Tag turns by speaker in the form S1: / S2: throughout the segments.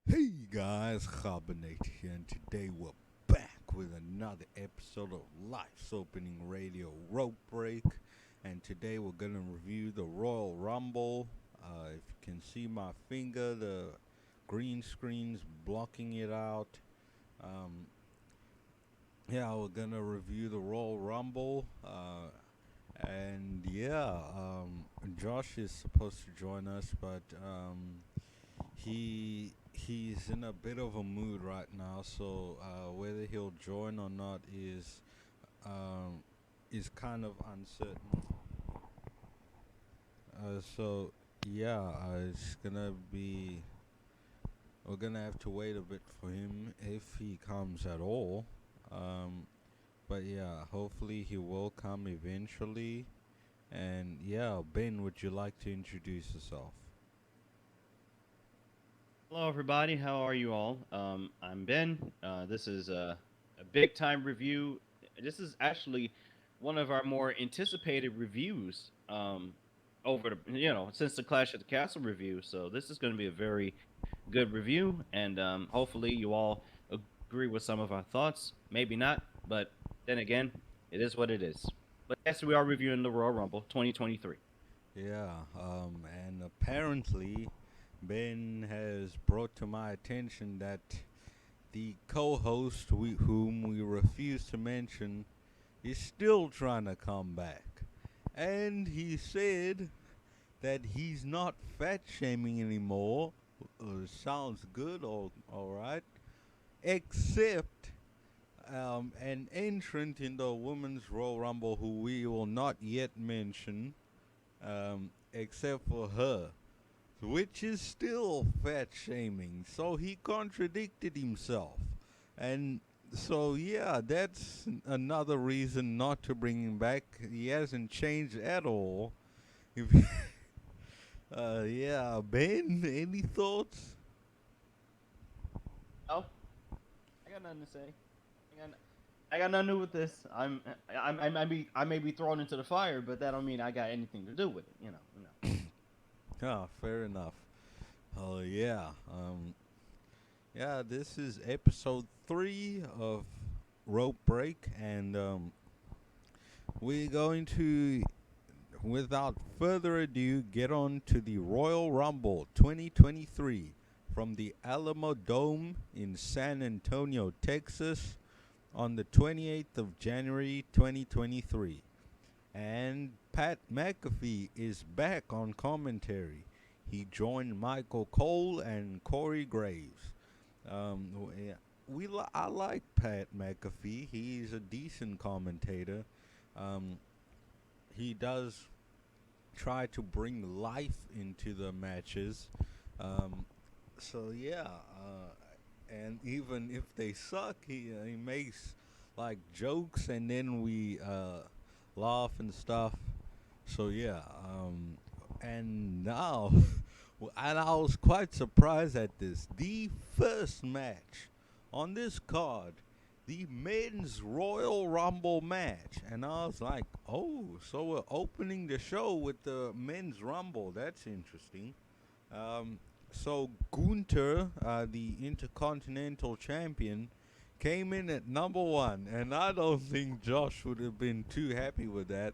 S1: Hey guys, Kgabo here, and today we're back with another episode of Life's Opening Radio Rope Break. And today we're gonna review the Royal Rumble. If you can see my finger, the green screen's blocking it out. Um, yeah, we're gonna review the Royal Rumble. Josh is supposed to join us, but he's in a bit of a mood right now, so whether he'll join or not um, is kind of uncertain. It's gonna be we're gonna have to wait a bit for him if he comes at all. Um, but yeah, hopefully he will come eventually. And yeah, Ben, would you like to introduce yourself?
S2: Hello, everybody. How are you all? I'm Ben. This is a big time review. This is actually one of our more anticipated reviews over since the Clash of the Castle review. So this is going to be a very good review, and hopefully you all agree with some of our thoughts. Maybe not, but then again, it is what it is. But yes, we are reviewing the Royal Rumble 2023.
S1: Yeah, and apparently Ben has brought to my attention that the co-host whom we refuse to mention is still trying to come back. And he said that he's not fat shaming anymore. Sounds good, all right. Except an entrant in the Women's Royal Rumble who we will not yet mention, except for her, which is still fat shaming. So he contradicted himself. And so, yeah, that's another reason not to bring him back. He hasn't changed at all. If yeah, Ben, any thoughts?
S2: Oh, I got nothing to say. I got, I got nothing to do with this. I may be thrown into the fire, but that don't mean I got anything to do with it.
S1: Ah, fair enough. Oh, yeah. Yeah, this is episode 3 of Rope Break, and we're going to, without further ado, get on to the Royal Rumble 2023 from the Alamo Dome in San Antonio, Texas, on the 28th of January 2023. And Pat McAfee is back on commentary. He joined Michael Cole and Corey Graves. I like Pat McAfee. He's a decent commentator. Um, he does try to bring life into the matches. Um, and even if they suck, he makes like jokes, and then we laugh and stuff. So yeah, and now, and I was quite surprised at this. The first match on this card, the men's Royal Rumble match, and I was like, oh, so we're opening the show with the men's Rumble. That's interesting. So Gunther, the Intercontinental Champion, came in at number 1, and I don't think Josh would have been too happy with that.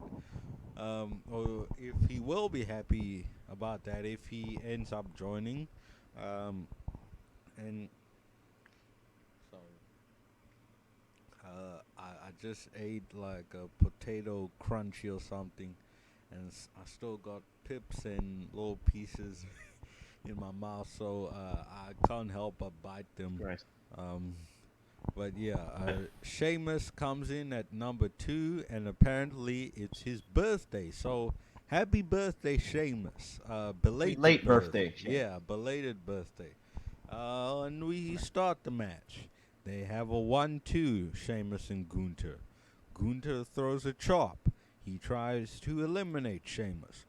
S1: Or if he will be happy about that if he ends up joining. Um, and sorry, I just ate like a potato crunchy or something, and I still got pips and little pieces in my mouth, so I can't help but bite them.
S2: Right.
S1: Um, but yeah, Sheamus comes in at number 2, and apparently it's his birthday. So happy birthday, Sheamus!
S2: Happy
S1: Belated
S2: late
S1: birth,
S2: birthday, Shane.
S1: yeah, belated birthday. And we start the match. They have a 1-2, Sheamus and Gunther. Gunther throws a chop. He tries to eliminate Sheamus.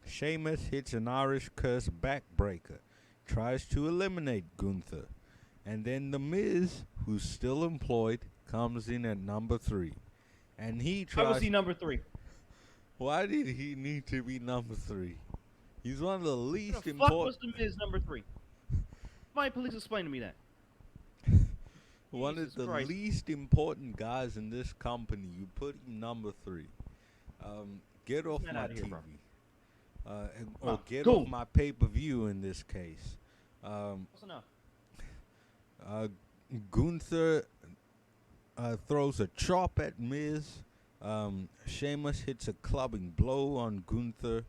S1: Sheamus hits an Irish curse backbreaker, tries to eliminate Gunther. And then The Miz, who's still employed, comes in at number 3. And he
S2: Why was
S1: tries.
S2: he number three?
S1: Why did he need to be number 3? He's one of the
S2: Who the
S1: least
S2: fuck
S1: important.
S2: was the Miz number three? Somebody please explain to me that.
S1: One of
S2: Jesus
S1: the
S2: Christ.
S1: least important guys in this company. You put him number 3. Get off
S2: man
S1: my
S2: outta here,
S1: TV.
S2: bro.
S1: Or get
S2: Cool.
S1: off my pay-per-view in this case.
S2: What's enough?
S1: Gunther throws a chop at Miz. Sheamus hits a clubbing blow on Gunther.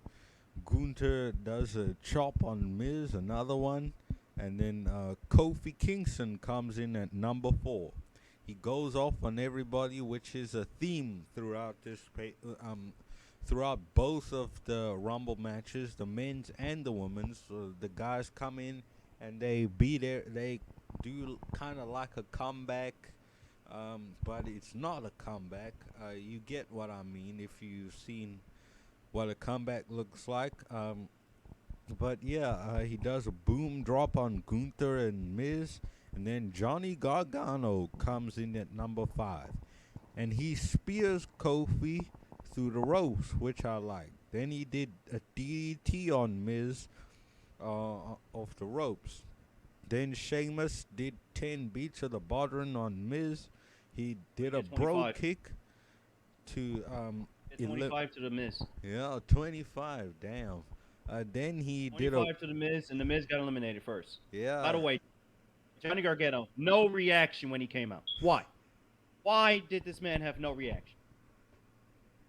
S1: Gunther does a chop on Miz, another one. And then Kofi Kingston comes in at number 4. He goes off on everybody, which is a theme throughout throughout both of the Rumble matches, the men's and the women's. So the guys come in and they do kind of like a comeback, but it's not a comeback. You get what I mean if you've seen what a comeback looks like. But yeah, he does a boom drop on Gunther and Miz, and then Johnny Gargano comes in at number 5, and he spears Kofi through the ropes, which I like. Then he did a DDT on Miz off the ropes. Then Sheamus did 10 beats of the Bodhrán on Miz. He did a bro kick to
S2: 25 to the Miz.
S1: Yeah, 25. Damn. Then he did
S2: 25 to the Miz, and the Miz got eliminated first.
S1: Yeah.
S2: By the way, Johnny Gargano, no reaction when he came out. Why? Why did this man have no reaction?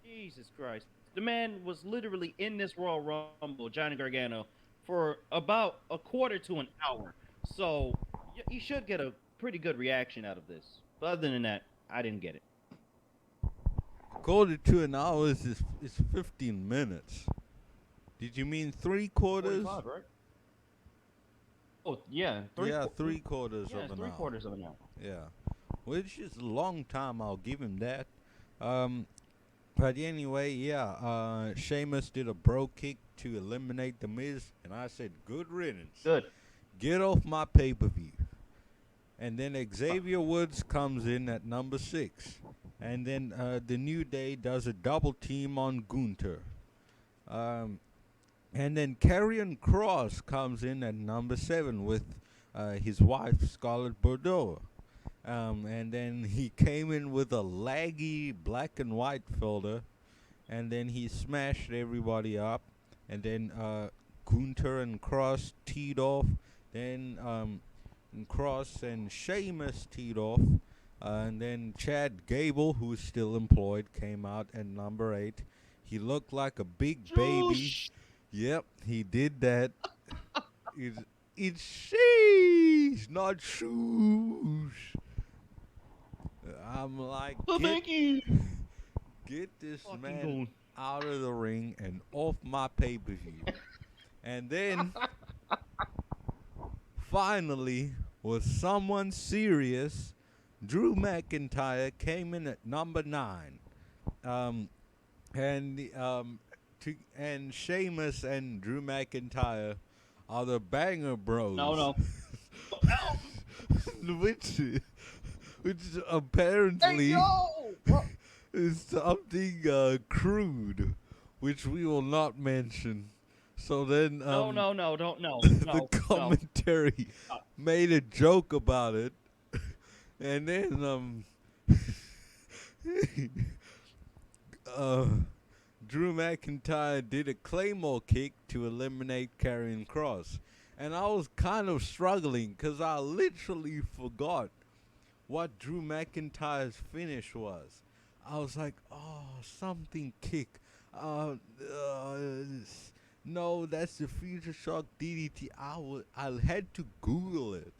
S2: Jesus Christ. The man was literally in this Royal Rumble, Johnny Gargano, for about a quarter to an hour. So, he should get a pretty good reaction out of this. But other than that, I didn't get it.
S1: Quarter to an hour is 15 minutes. Did you mean 3/4?
S2: 45, right? Oh, yeah.
S1: 3/4
S2: yeah,
S1: of an hour.
S2: 3/4 of an hour.
S1: Yeah. Which is a long time, I'll give him that. But anyway, yeah, Sheamus did a bro kick to eliminate The Miz, and I said, good riddance.
S2: Good.
S1: Get off my pay-per-view. And then Xavier Woods comes in at number 6. And then the New Day does a double team on Gunther. And then Karrion Kross comes in at number 7 with his wife, Scarlett Bordeaux. And then he came in with a laggy black and white filter. And then he smashed everybody up. And then Gunther and Kross teed off. Then Kross and Sheamus teed off. And then Chad Gable, who's still employed, came out at number 8. He looked like a big baby. Yep, he did that. It's shoes, not shoes. I'm like,
S2: thank you.
S1: Get this
S2: Fucking
S1: man
S2: goon.
S1: out of the ring and off my pay-per-view. And then, finally, with someone serious, Drew McIntyre came in at number 9. And Sheamus and Drew McIntyre are the Banger Bros.
S2: No.
S1: which apparently is something crude, which we will not mention. So then,
S2: No, don't.
S1: the commentary made a joke about it, and then Drew McIntyre did a Claymore kick to eliminate Karrion Kross. And I was kind of struggling because I literally forgot what Drew McIntyre's finish was. I was like, oh, something kick. No, that's the Future Shock DDT. I had to Google it.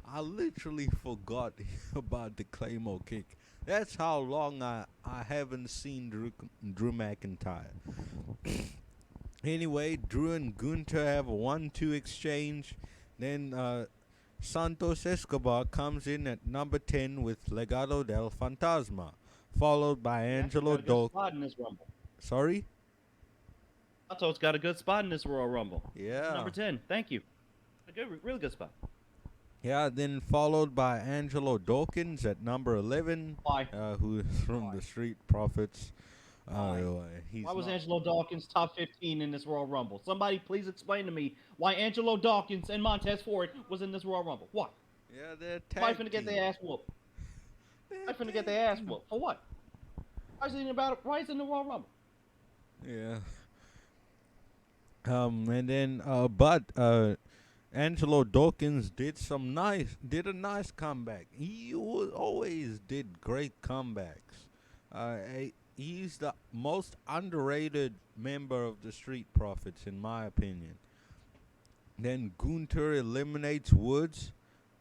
S1: I literally forgot about the Claymore kick. That's how long I haven't seen Drew McIntyre. Anyway, Drew and Gunther have a 1-2 exchange. Then Santos Escobar comes in at number 10 with Legado del Fantasma, followed by Angelo Dawkins. Sorry?
S2: Santos got a good spot in this Royal Rumble.
S1: Yeah.
S2: Number 10. Thank you. Really good spot.
S1: Yeah, then followed by Angelo Dawkins at number 11,
S2: Why?
S1: who is from the Street Profits.
S2: Why?
S1: He's
S2: Why was
S1: not.
S2: Angelo Dawkins top 15 in this Royal Rumble? Somebody please explain to me why Angelo Dawkins and Montez Ford was in this Royal Rumble. Why?
S1: Yeah, they're
S2: Somebody
S1: tag
S2: finna get
S1: team.
S2: their ass whooped.
S1: They're
S2: Somebody finna get
S1: tag
S2: their ass
S1: team.
S2: whooped. For what? Why is he in about? Why is he in the Royal Rumble?
S1: Yeah. And then, but Angelo Dawkins did a nice comeback. Always did great comebacks. He's the most underrated member of the Street Profits, in my opinion. Then Gunther eliminates Woods.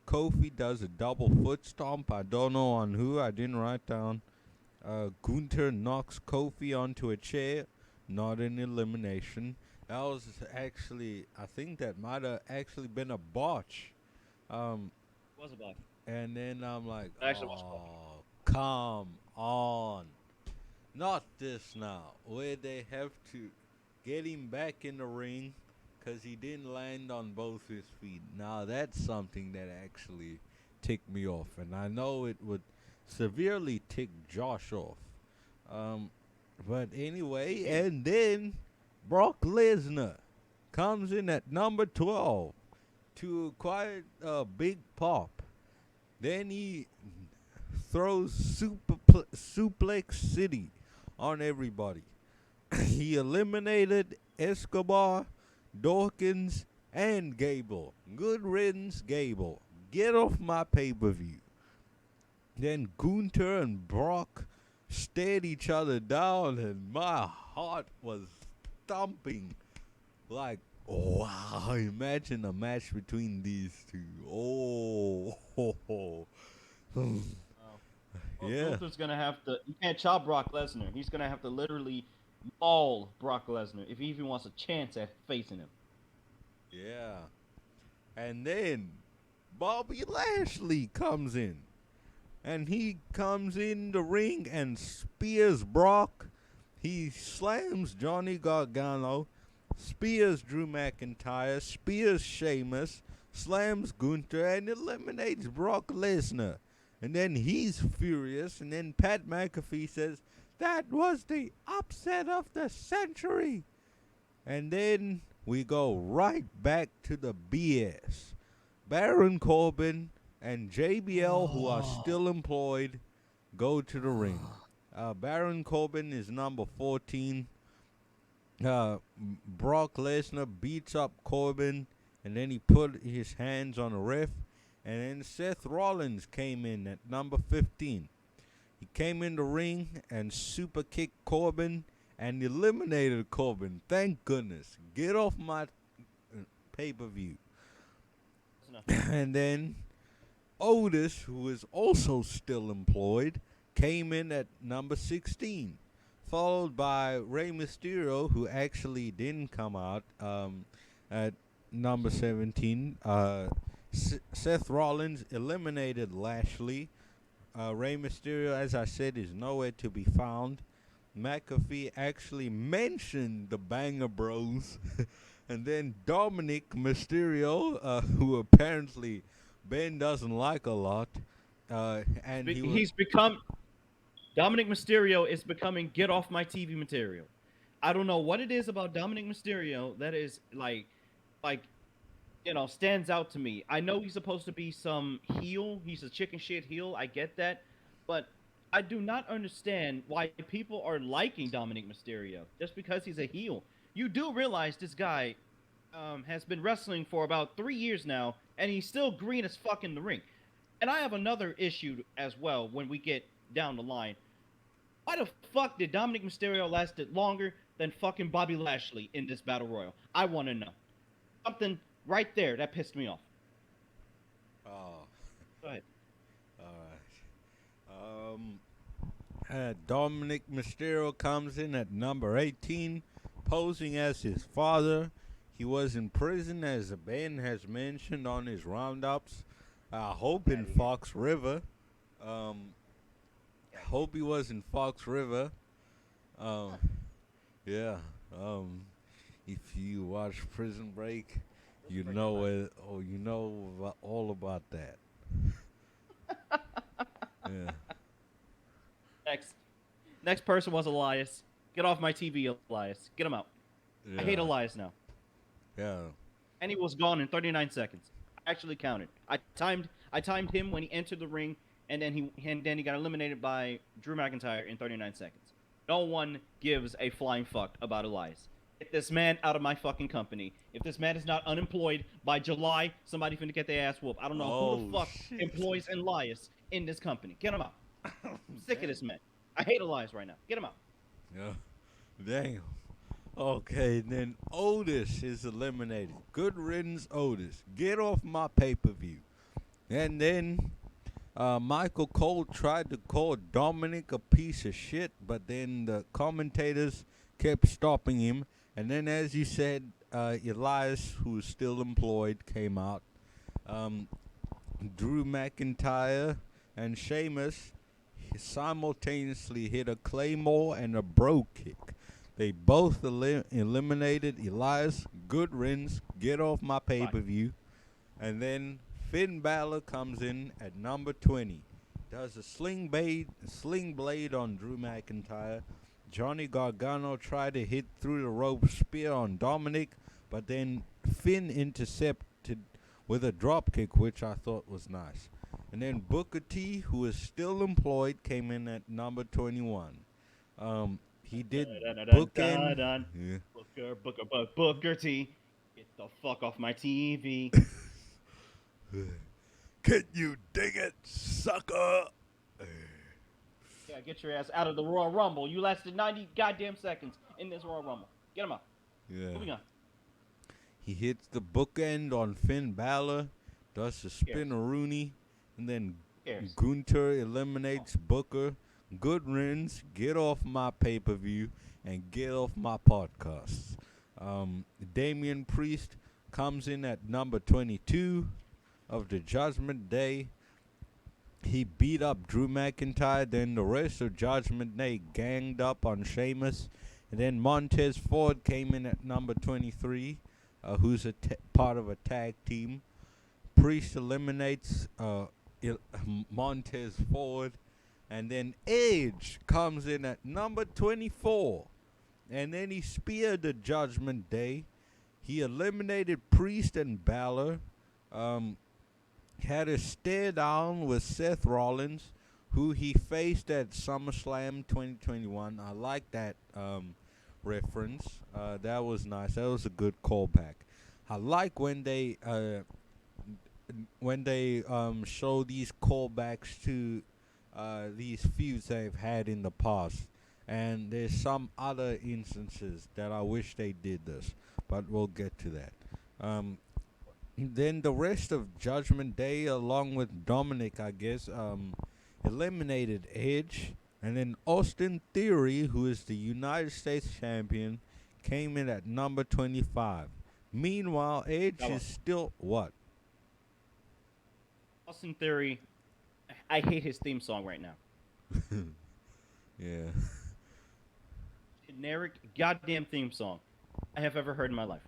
S1: Kofi does a double foot stomp. I don't know on who. I didn't write down. Gunther knocks Kofi onto a chair. Not an elimination. That was actually, I think that might have actually been a botch. Um,
S2: It was about.
S1: and then I'm like,
S2: It actually was about.
S1: oh, come on. Not this now, where they have to get him back in the ring because he didn't land on both his feet. Now, that's something that actually ticked me off. And I know it would severely tick Josh off. Um, but anyway, and then Brock Lesnar comes in at number 12 to quite a big pop. Then he throws Suplex City on everybody. He eliminated Escobar, Dawkins, and Gable. Good riddance, Gable. Get off my pay-per-view. Then Gunther and Brock stared each other down, and my heart was thumping. Like, wow, imagine a match between these two. Oh, ho, ho.
S2: Wow. Well,
S1: Yeah,
S2: Gunther's gonna have to. You can't chop Brock Lesnar. He's gonna have to literally maul Brock Lesnar if he even wants a chance at facing him.
S1: yeah. And then Bobby Lashley comes in. And he comes in the ring and spears Brock. He slams Johnny Gargano, spears Drew McIntyre, spears Sheamus, slams Gunther, and eliminates Brock Lesnar. And then he's furious, and then Pat McAfee says, "That was the upset of the century." And then we go right back to the BS. Baron Corbin and JBL, who are still employed, go to the ring. Baron Corbin is number 14. Brock Lesnar beats up Corbin, and then he put his hands on a ref. And then Seth Rollins came in at number 15. He came in the ring and super kicked Corbin and eliminated Corbin. Thank goodness. Get off my pay-per-view. And then Otis, who is also still employed, came in at number 16, followed by Rey Mysterio, who actually didn't come out at number 17. Seth Rollins eliminated Lashley. Rey Mysterio, as I said, is nowhere to be found. McAfee actually mentioned the Banger Bros. And then Dominic Mysterio, who apparently Ben doesn't like a lot. And he was.
S2: He's become Dominic Mysterio is becoming get off my TV material. I don't know what it is about Dominic Mysterio that is like stands out to me. I know he's supposed to be some heel. He's a chicken shit heel. I get that, but I do not understand why people are liking Dominic Mysterio just because he's a heel. You do realize this guy has been wrestling for about 3 years now, and he's still green as fuck in the ring. And I have another issue as well when we get down the line. Why the fuck did Dominic Mysterio lasted longer than fucking Bobby Lashley in this battle royal? I want to know. Something right there that pissed me off.
S1: Oh,
S2: Go ahead.
S1: all right. Dominic Mysterio comes in at number 18, posing as his father. He was in prison, as Ben has mentioned on his roundups. I hope in Fox River. Hope he was in Fox River. Yeah. If you watch Prison Break, you know it. Oh, you know all about that. Yeah.
S2: Next person was Elias. Get off my TV, Elias. Get him out. I hate
S1: Yeah,
S2: Elias now.
S1: yeah.
S2: And he was gone in 39 seconds. I actually counted. I timed him when he entered the ring, and then he got eliminated by Drew McIntyre in 39 seconds. No one gives a flying fuck about Elias. Get this man out of my fucking company. If this man is not unemployed by July, somebody finna get their ass whooped. I don't know who the
S1: Oh
S2: fuck
S1: shit.
S2: employs Elias in this company. Get him out. I'm sick of
S1: Damn.
S2: this man. I hate Elias right now. Get him out.
S1: Yeah. Damn. Okay, then Otis is eliminated. Good riddance, Otis. Get off my pay per view. And then Michael Cole tried to call Dominic a piece of shit, but then the commentators kept stopping him. And then, as you said, Elias, who is still employed, came out. Um, Drew McIntyre and Sheamus simultaneously hit a Claymore and a Bro kick. They both eliminated Elias. Good riddance. Get off my pay per view. And then Finn Balor comes in at number 20. Does a sling blade on Drew McIntyre. Johnny Gargano tried to hit through the rope spear on Dominic, but then Finn intercepted with a drop kick, which I thought was nice. And then Booker T, who is still employed, came in at number 21. He did bookend.
S2: Dun.
S1: Yeah.
S2: Booker T. Get the fuck off my TV.
S1: Can you dig it, sucker?
S2: Yeah, get your ass out of the Royal Rumble. You lasted 90 goddamn seconds in this Royal Rumble. Get him out.
S1: Yeah.
S2: Moving on.
S1: He hits the bookend on Finn Balor, does the spin-a-rooney, and then
S2: Who cares?
S1: Gunther eliminates Booker. Good riddance, get off my pay-per-view, and get off my podcasts. Damian Priest comes in at number 22 of the Judgment Day. He beat up Drew McIntyre. Then the rest of Judgment Day ganged up on Sheamus. And then Montez Ford came in at number 23, who's part of a tag team. Priest eliminates Montez Ford. And then Edge comes in at number 24. And then he speared the Judgment Day. He eliminated Priest and Balor. Had a stare down with Seth Rollins, who he faced at SummerSlam 2021. I like that reference. That was nice. That was a good callback. I like when they show these callbacks to these feuds they've had in the past. And there's some other instances that I wish they did this, but we'll get to that. Then the rest of Judgment Day, along with Dominic, I guess, eliminated Edge. And then Austin Theory, who is the United States champion, came in at number 25. Meanwhile, Edge is still what?
S2: Austin Theory. I hate his theme song right now.
S1: Yeah.
S2: Generic goddamn theme song I have ever heard in my life.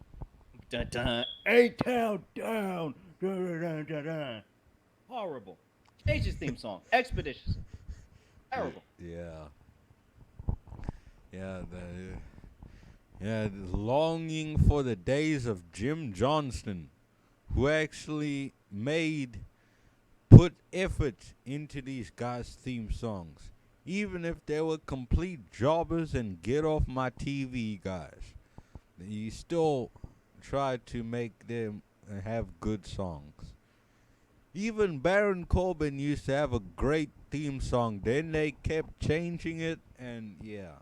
S2: Dun, dun, A-Town down. Dun, dun, dun, dun. Horrible. Change his theme song. Expeditious. Terrible.
S1: Yeah. Longing for the days of Jim Johnston, who actually put effort into these guys' theme songs, even if they were complete jobbers and get off my TV guys. He still tried to make them have good songs. Even Baron Corbin used to have a great theme song. Then they kept changing it, and yeah.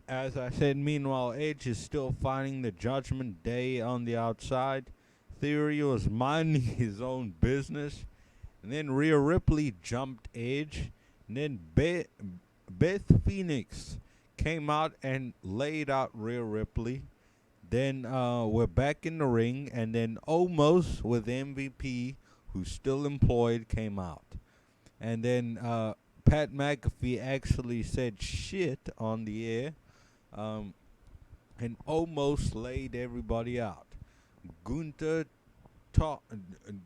S1: As I said, meanwhile, Edge is still fighting the Judgment Day on the outside. Theory was minding his own business. And then Rhea Ripley jumped Edge. And then Beth Phoenix came out and laid out Rhea Ripley. Then we're back in the ring. And then Omos with MVP, who's still employed, came out. And then Pat McAfee actually said shit on the air. And almost laid everybody out. Gunther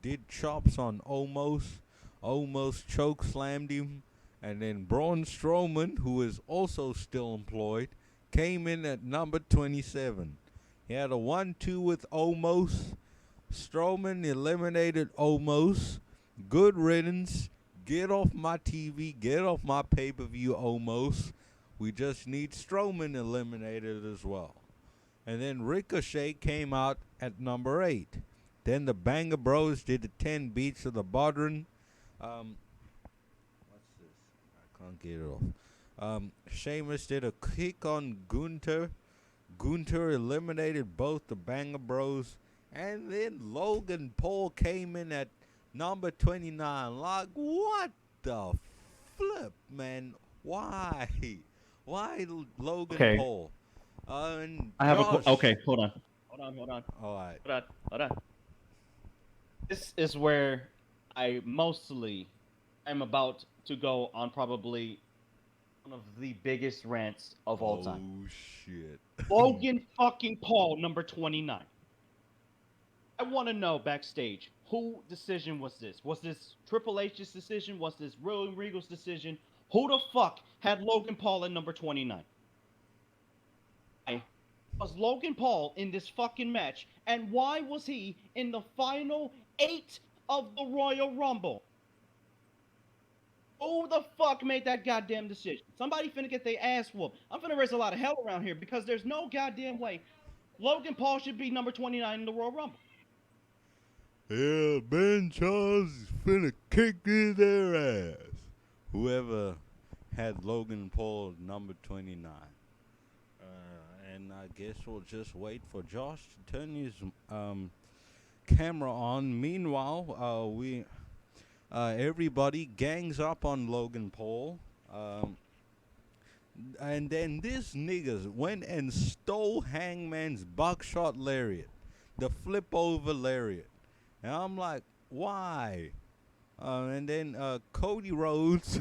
S1: did chops on Omos. almost choke slammed him. And then Braun Strowman, who is also still employed, came in at number 27. He had a 1-2 with Omos. Strowman eliminated Omos. Good riddance. Get off my TV. Get off my pay-per-view, Omos. We just need Strowman eliminated as well. And then Ricochet came out at number 8. Then the Banger Bros did the 10 beats of the Bodhrán. What's this? I can't get it off. Sheamus did a kick on Gunther. Gunther eliminated both the Banger Bros. And then Logan Paul came in at number 29. Like, what the flip, man? Why? Why Logan Paul? And
S2: I have
S1: Josh.
S2: Okay, hold on.
S1: All right.
S2: Hold on. This is where I mostly am about to go on probably one of the biggest rants of all time.
S1: Oh, shit.
S2: Logan fucking Paul, number 29. I want to know backstage, who decision was this? Was this Triple H's decision? Was this William Regal's decision? Who the fuck had Logan Paul at number 29? Why was Logan Paul in this fucking match? And why was he in the final 8 of the Royal Rumble? Who the fuck made that goddamn decision? Somebody finna get their ass whooped. I'm finna raise a lot of hell around here because there's no goddamn way Logan Paul should be number 29 in the Royal Rumble.
S1: Yeah, Ben Charles is finna kick in their ass. Whoever had Logan Paul number 29. And I guess we'll just wait for Josh to turn his camera on. Meanwhile, everybody gangs up on Logan Paul. And then this nigga went and stole Hangman's buckshot lariat, the flip over lariat. And I'm like, why? And then Cody Rhodes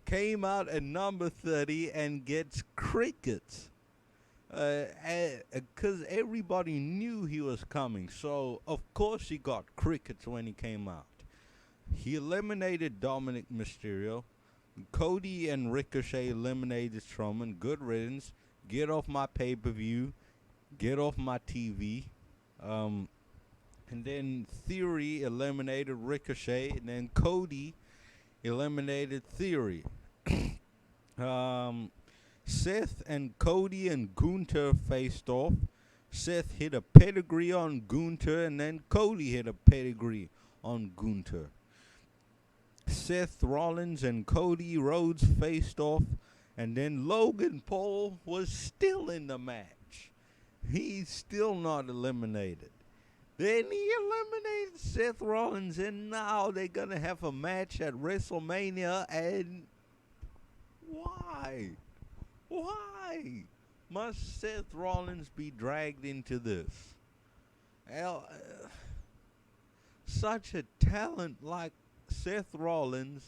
S1: came out at number 30 and gets crickets. Because everybody knew he was coming. So, of course, he got crickets when he came out. He eliminated Dominic Mysterio. Cody and Ricochet eliminated Strowman. Good riddance. Get off my pay-per-view. Get off my TV. And then Theory eliminated Ricochet. And then Cody eliminated Theory. Seth and Cody and Gunther faced off. Seth hit a pedigree on Gunther, and then Cody hit a pedigree on Gunther. Seth Rollins and Cody Rhodes faced off, and then Logan Paul was still in the match. He's still not eliminated. Then he eliminated Seth Rollins, and now they're going to have a match at WrestleMania, and why? Why must Seth Rollins be dragged into this? Such a talent like Seth Rollins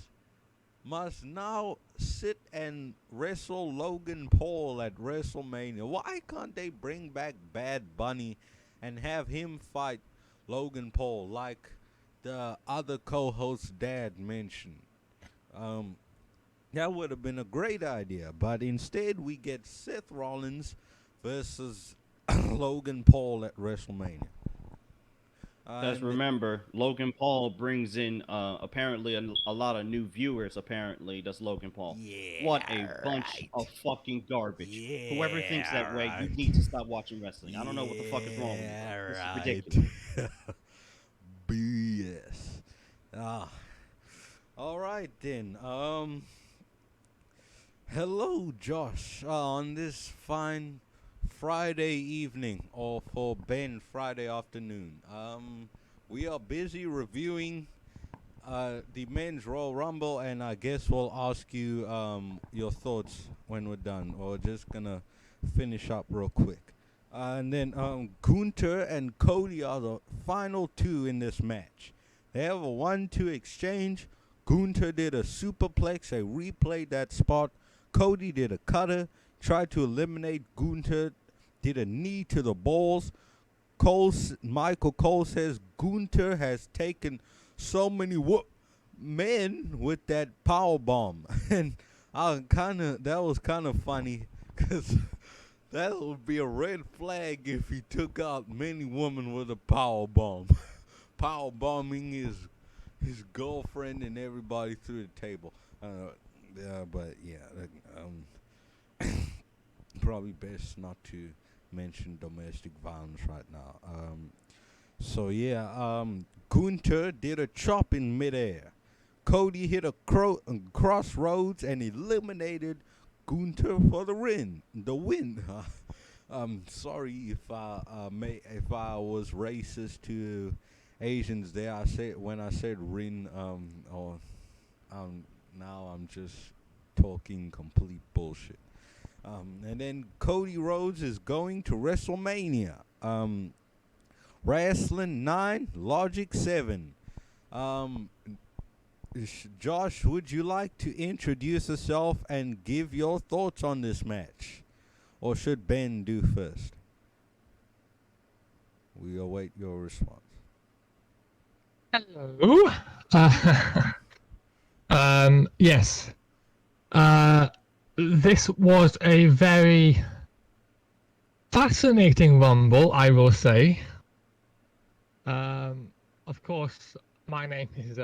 S1: must now sit and wrestle Logan Paul at WrestleMania. Why can't they bring back Bad Bunny and have him fight Logan Paul like the other co-host's dad mentioned? That would have been a great idea, but instead we get Seth Rollins versus Logan Paul at WrestleMania.
S2: Just remember, Logan Paul brings in apparently a lot of new viewers. Apparently, does Logan Paul?
S1: Yeah,
S2: what a bunch of fucking garbage!
S1: Yeah,
S2: Whoever thinks that way, you need to stop watching wrestling. I don't know what the fuck is wrong with you. This is ridiculous.
S1: BS. All right then. Hello, Josh. On this fine Friday evening, or for Ben, Friday afternoon. We are busy reviewing the men's Royal Rumble, and I guess we'll ask you your thoughts when we're done, or just gonna finish up real quick. And then Gunther and Cody are the final two in this match. They have a 1-2 exchange. Gunther did a superplex. They replayed that spot. Cody did a cutter, tried to eliminate Gunther, did a knee to the balls. Michael Cole says Gunther has taken so many men with that power bomb, and that was kind of funny because that would be a red flag if he took out many women with a power bomb, power bombing his girlfriend and everybody through the table. But yeah, probably best not to mention domestic violence right now. So yeah, Gunther did a chop in midair. Cody hit a crossroads and eliminated Gunther for the win. The win. I'm sorry if if I was racist to Asians there. I said when I said Rin. Or now I'm just talking complete bullshit. And then Cody Rhodes is going to WrestleMania. Wrestling 9, Logic 7. Josh, would you like to introduce yourself and give your thoughts on this match? Or should Ben do first? We await your response.
S3: Hello. Yes. This was a very fascinating Rumble, I will say. Of course, my name is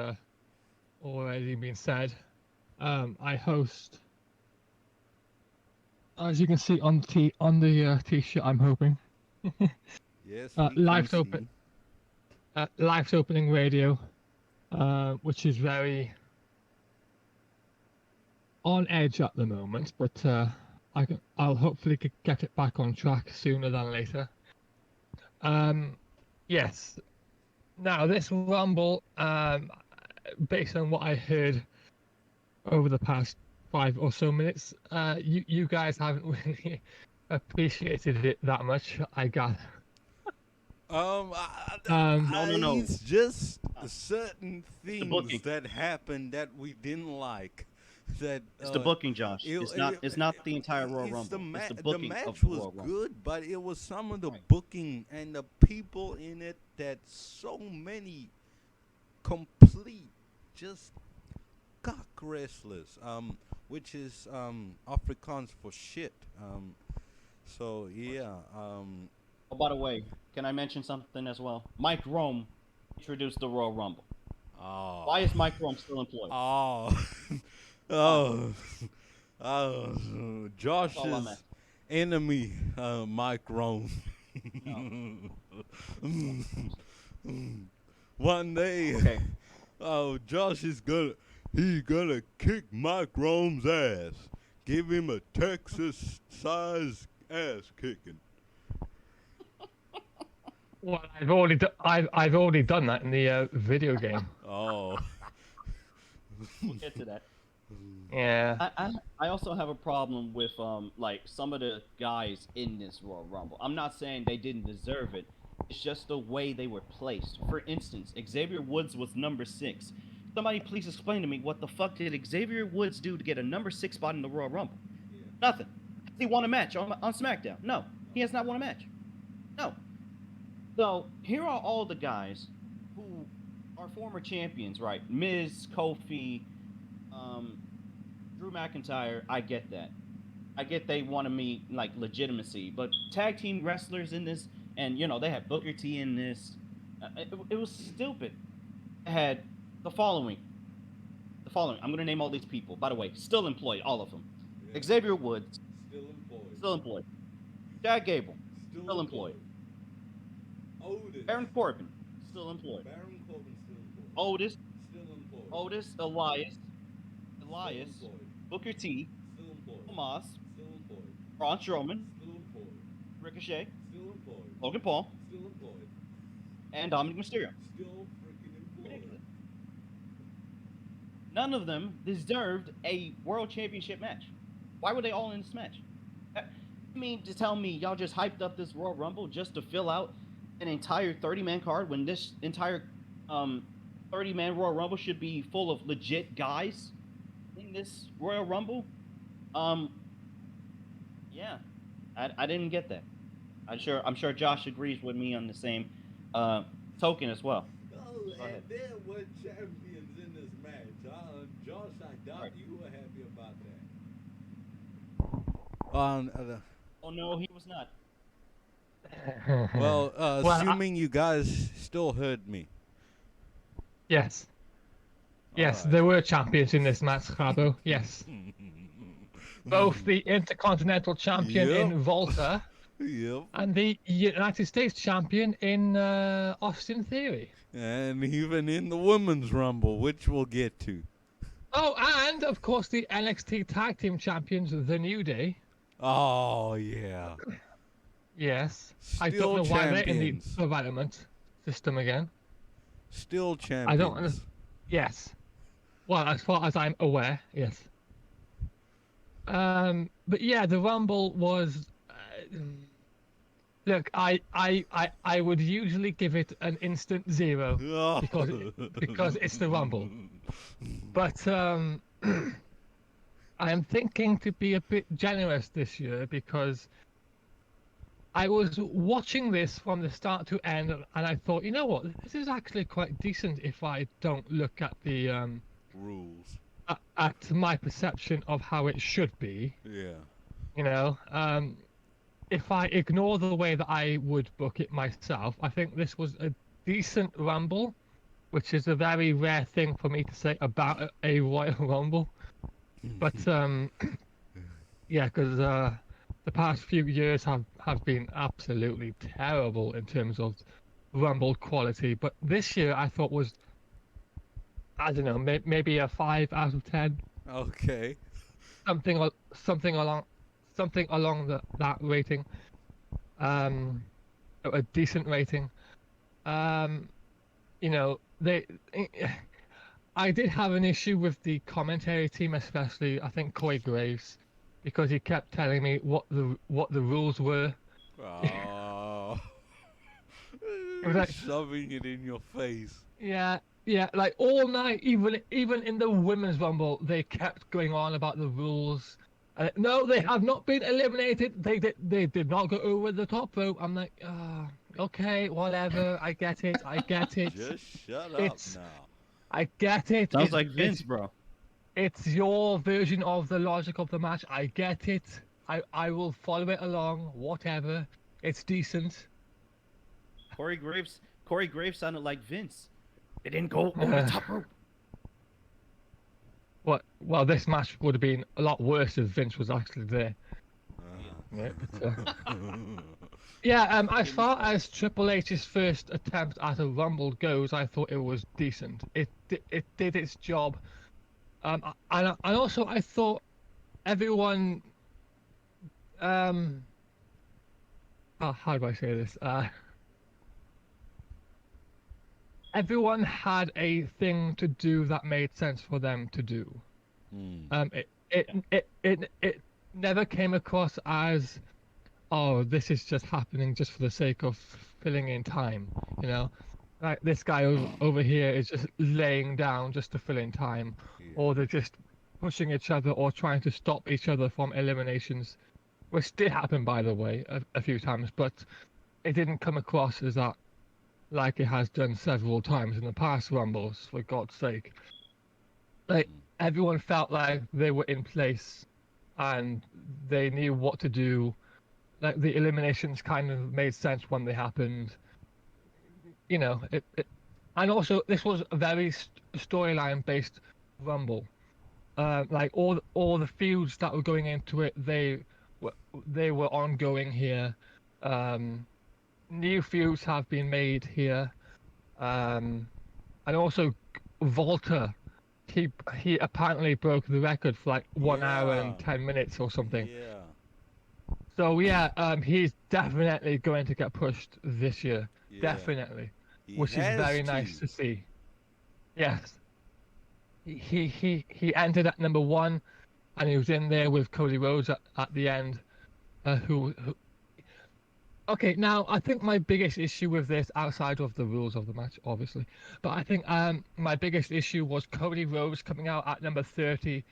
S3: already been said. I host, as you can see on the t-shirt, I'm hoping.
S1: Yes,
S3: Life's open. Life's opening radio, which is very on edge at the moment, but I'll hopefully get it back on track sooner than later. Yes. Now this Rumble, based on what I heard over the past 5 or so minutes, you guys haven't really appreciated it that much, I gather.
S2: No.
S1: It's just certain things that happened that we didn't like. That
S2: it's the booking, Josh. It's not the entire Royal Rumble. It's the booking.
S1: The match
S2: of the
S1: was
S2: Royal Rumble.
S1: good, but it was some of the booking and the people in it that so many complete just cock wrestlers, which is Afrikaans for shit. So yeah.
S2: Oh, by the way, can I mention something as well? Mike Rome introduced the Royal Rumble.
S1: Oh.
S2: Why is Mike Rome still employed?
S1: Josh's enemy, Mike Rome. One day,
S2: Okay.
S1: Josh is gonna kick Mike Rome's ass. Give him a Texas-sized ass kicking.
S3: Well, I've already done that in the video game.
S1: Oh.
S2: We'll get to that.
S3: Yeah.
S2: I also have a problem with like some of the guys in this Royal Rumble. I'm not saying they didn't deserve it. It's just the way they were placed. For instance, Xavier Woods was number 6. Somebody please explain to me what the fuck did Xavier Woods do to get a number 6 spot in the Royal Rumble? Yeah. Nothing. Has he won a match on SmackDown? No. He has not won a match. No. So here are all the guys who are former champions, right? Miz, Kofi, Drew McIntyre. I get that. I get they want to meet like legitimacy, but tag team wrestlers in this, and you know they had Booker T in this. It was stupid. It had the following. I'm gonna name all these people. By the way, still employed, all of them. Yeah. Xavier Woods. Still employed. Chad Gable. Still employed. Baron Corbin, still employed. Otis, still employed. Elias, Booker T, still employed. Tomas, still employed. Braun Strowman, still employed. Ricochet, still employed. Logan Paul, still employed. And Dominic Mysterio, still freaking employed. Ridiculous. None of them deserved a World Championship match. Why were they all in this match? I mean, to tell me y'all just hyped up this Royal Rumble just to fill out an entire 30-man card when this entire 30-man Royal Rumble should be full of legit guys in this Royal Rumble? Yeah, I didn't get that. I'm sure Josh agrees with me on the same token as well.
S1: Oh, and there were champions in this match. Josh, I doubt
S2: Right.
S1: you were happy about that.
S2: Oh no, he was not.
S1: Well,
S3: Well,
S1: assuming you guys still heard me.
S3: yes.
S1: All
S3: Yes,
S1: right.
S3: there were champions in this match, Kgabo. Yes. Both the Intercontinental Champion
S1: Yep.
S3: in Volta
S1: Yep.
S3: and the United States Champion in Austin Theory.
S1: And even in the women's rumble, which we'll get to.
S3: Oh, and of course the NXT Tag Team Champions, The New Day.
S1: Oh yeah.
S3: Yes. I don't
S1: Still
S3: know why they're in the
S1: champions.
S3: development system again.
S1: Still
S3: I don't
S1: champions.
S3: understand. Yes. Well, as far as I'm aware, yes. But yeah, the Rumble was. Look, I would usually give it an instant 0 because it's the Rumble. But I am thinking to be a bit generous this year because I was watching this from the start to end, and I thought, you know what, this is actually quite decent if I don't look at the
S1: Rules.
S3: at my perception of how it should be.
S1: Yeah.
S3: You know, if I ignore the way that I would book it myself, I think this was a decent Rumble, which is a very rare thing for me to say about a Royal Rumble. But yeah, because the past few years have been absolutely terrible in terms of Rumble quality. But this year I thought was, I don't know, maybe a 5 out of 10,
S1: Okay.
S3: something along that rating, a decent rating. You know, I did have an issue with the commentary team, especially I think Corey Graves, because he kept telling me what the rules were.
S1: Oh.
S3: was like-
S1: Shoving it in your face.
S3: Yeah, like all night, even in the women's rumble, they kept going on about the rules. No, they have not been eliminated. They did not go over the top rope. I'm like, okay, whatever. I get it.
S1: Just shut
S3: It's-
S1: up now.
S3: I get it.
S2: Sounds like Vince, bro.
S3: It's your version of the logic of the match. I get it. I will follow it along. Whatever. It's decent.
S2: Corey Graves sounded like Vince. They didn't go over the top rope.
S3: What? Well, this match would have been a lot worse if Vince was actually there. Yeah, but, yeah. As far as Triple H's first attempt at a Rumble goes, I thought it was decent. It did its job. And also I thought everyone. How do I say this? Everyone had a thing to do that made sense for them to do. It never came across as, oh, this is just happening just for the sake of filling in time, you know? Like this guy over here is just laying down just to fill in time, or they're just pushing each other or trying to stop each other from eliminations, which did happen, by the way, a few times, but it didn't come across as that like it has done several times in the past Rumbles, for God's sake. Like, everyone felt like they were in place and they knew what to do. Like, the eliminations kind of made sense when they happened. You know, and also, this was a very storyline-based Rumble. Like, all the feuds that were going into it, they were ongoing here. New feuds have been made here, and also Volta, he apparently broke the record for like 1 hour and 10 minutes or something.
S1: Yeah.
S3: So yeah, he's definitely going to get pushed this year, definitely, which is very nice to see. Yes, he entered at number 1, and he was in there with Cody Rhodes at the end, who. Okay, now I think my biggest issue with this, outside of the rules of the match, obviously, but I think my biggest issue was Cody Rhodes coming out at number 30.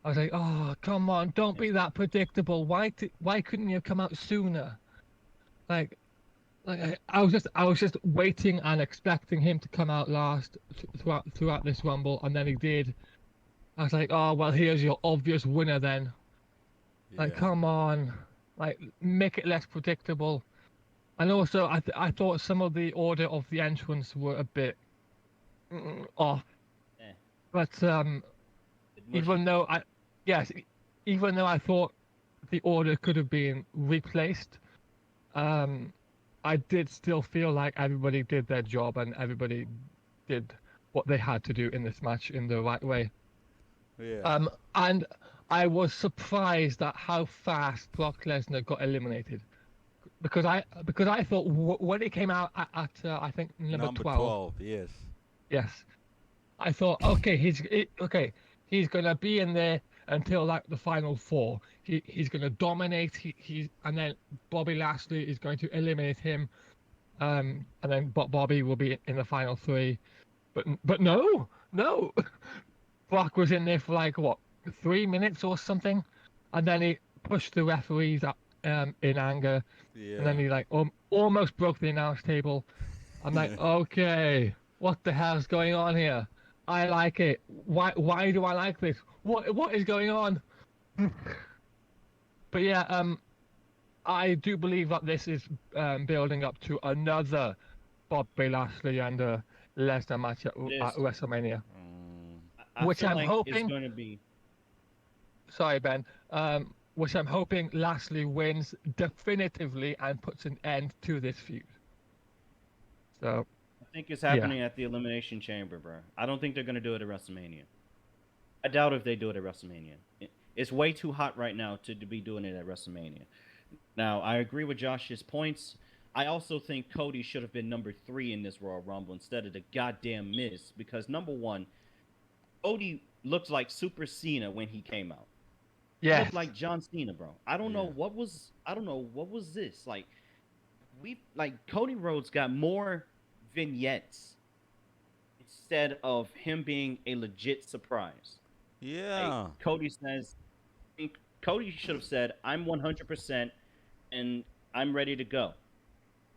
S3: I was like, oh, come on, don't be that predictable. Why couldn't you come out sooner? Like I was just waiting and expecting him to come out last throughout this Rumble, and then he did. I was like, oh well, here's your obvious winner then. Like,
S1: Yeah.
S3: come on, like make it less predictable. And also, I thought some of the order of the entrance were a bit off.
S2: Eh,
S3: But
S2: bit mushy.
S3: even though I, yes, even though I thought the order could have been replaced, um, I did still feel like everybody did their job and everybody did what they had to do in this match in the right way.
S1: Yeah.
S3: And I was surprised at how fast Brock Lesnar got eliminated because I thought when he came out at I think number
S1: Number
S3: 12,
S1: 12, yes.
S3: yes, I thought okay he's gonna be in there until like the final four. He's gonna dominate. He's and then Bobby Lashley is going to eliminate him. And then Bobby will be in the final three. But no, Brock was in there for like what 3 minutes or something, and then he pushed the referees up in anger, and then
S1: Yeah.
S3: he like almost broke the announce table. I'm like, okay, what the hell's going on here? I like it. Why do I like this? What is going on? But yeah, I do believe that this is building up to another Bobby Lashley and Lesnar match
S2: It
S3: at
S2: is.
S3: WrestleMania,
S2: I
S3: which
S2: feel
S3: I'm
S2: like it's
S3: hoping.
S2: going to be.
S3: Sorry, Ben. Which I'm hoping Lashley wins definitively and puts an end to this feud. So
S2: I think it's
S3: yeah,
S2: happening at the Elimination Chamber, bro. I don't think they're going to do it at WrestleMania. I doubt if they do it at WrestleMania. It's way too hot right now to be doing it at WrestleMania. Now, I agree with Josh's points. I also think Cody should have been number 3 in this Royal Rumble instead of the goddamn Miz because number 1, Cody looked like Super Cena when he came out. He
S3: yes,
S2: looked like John Cena, bro. I don't know
S1: Yeah.
S2: what was this. Like Cody Rhodes got more vignettes instead of him being a legit surprise. Like
S1: Yeah.
S2: Cody says, I think Cody should have said, "I'm 100% and I'm ready to go,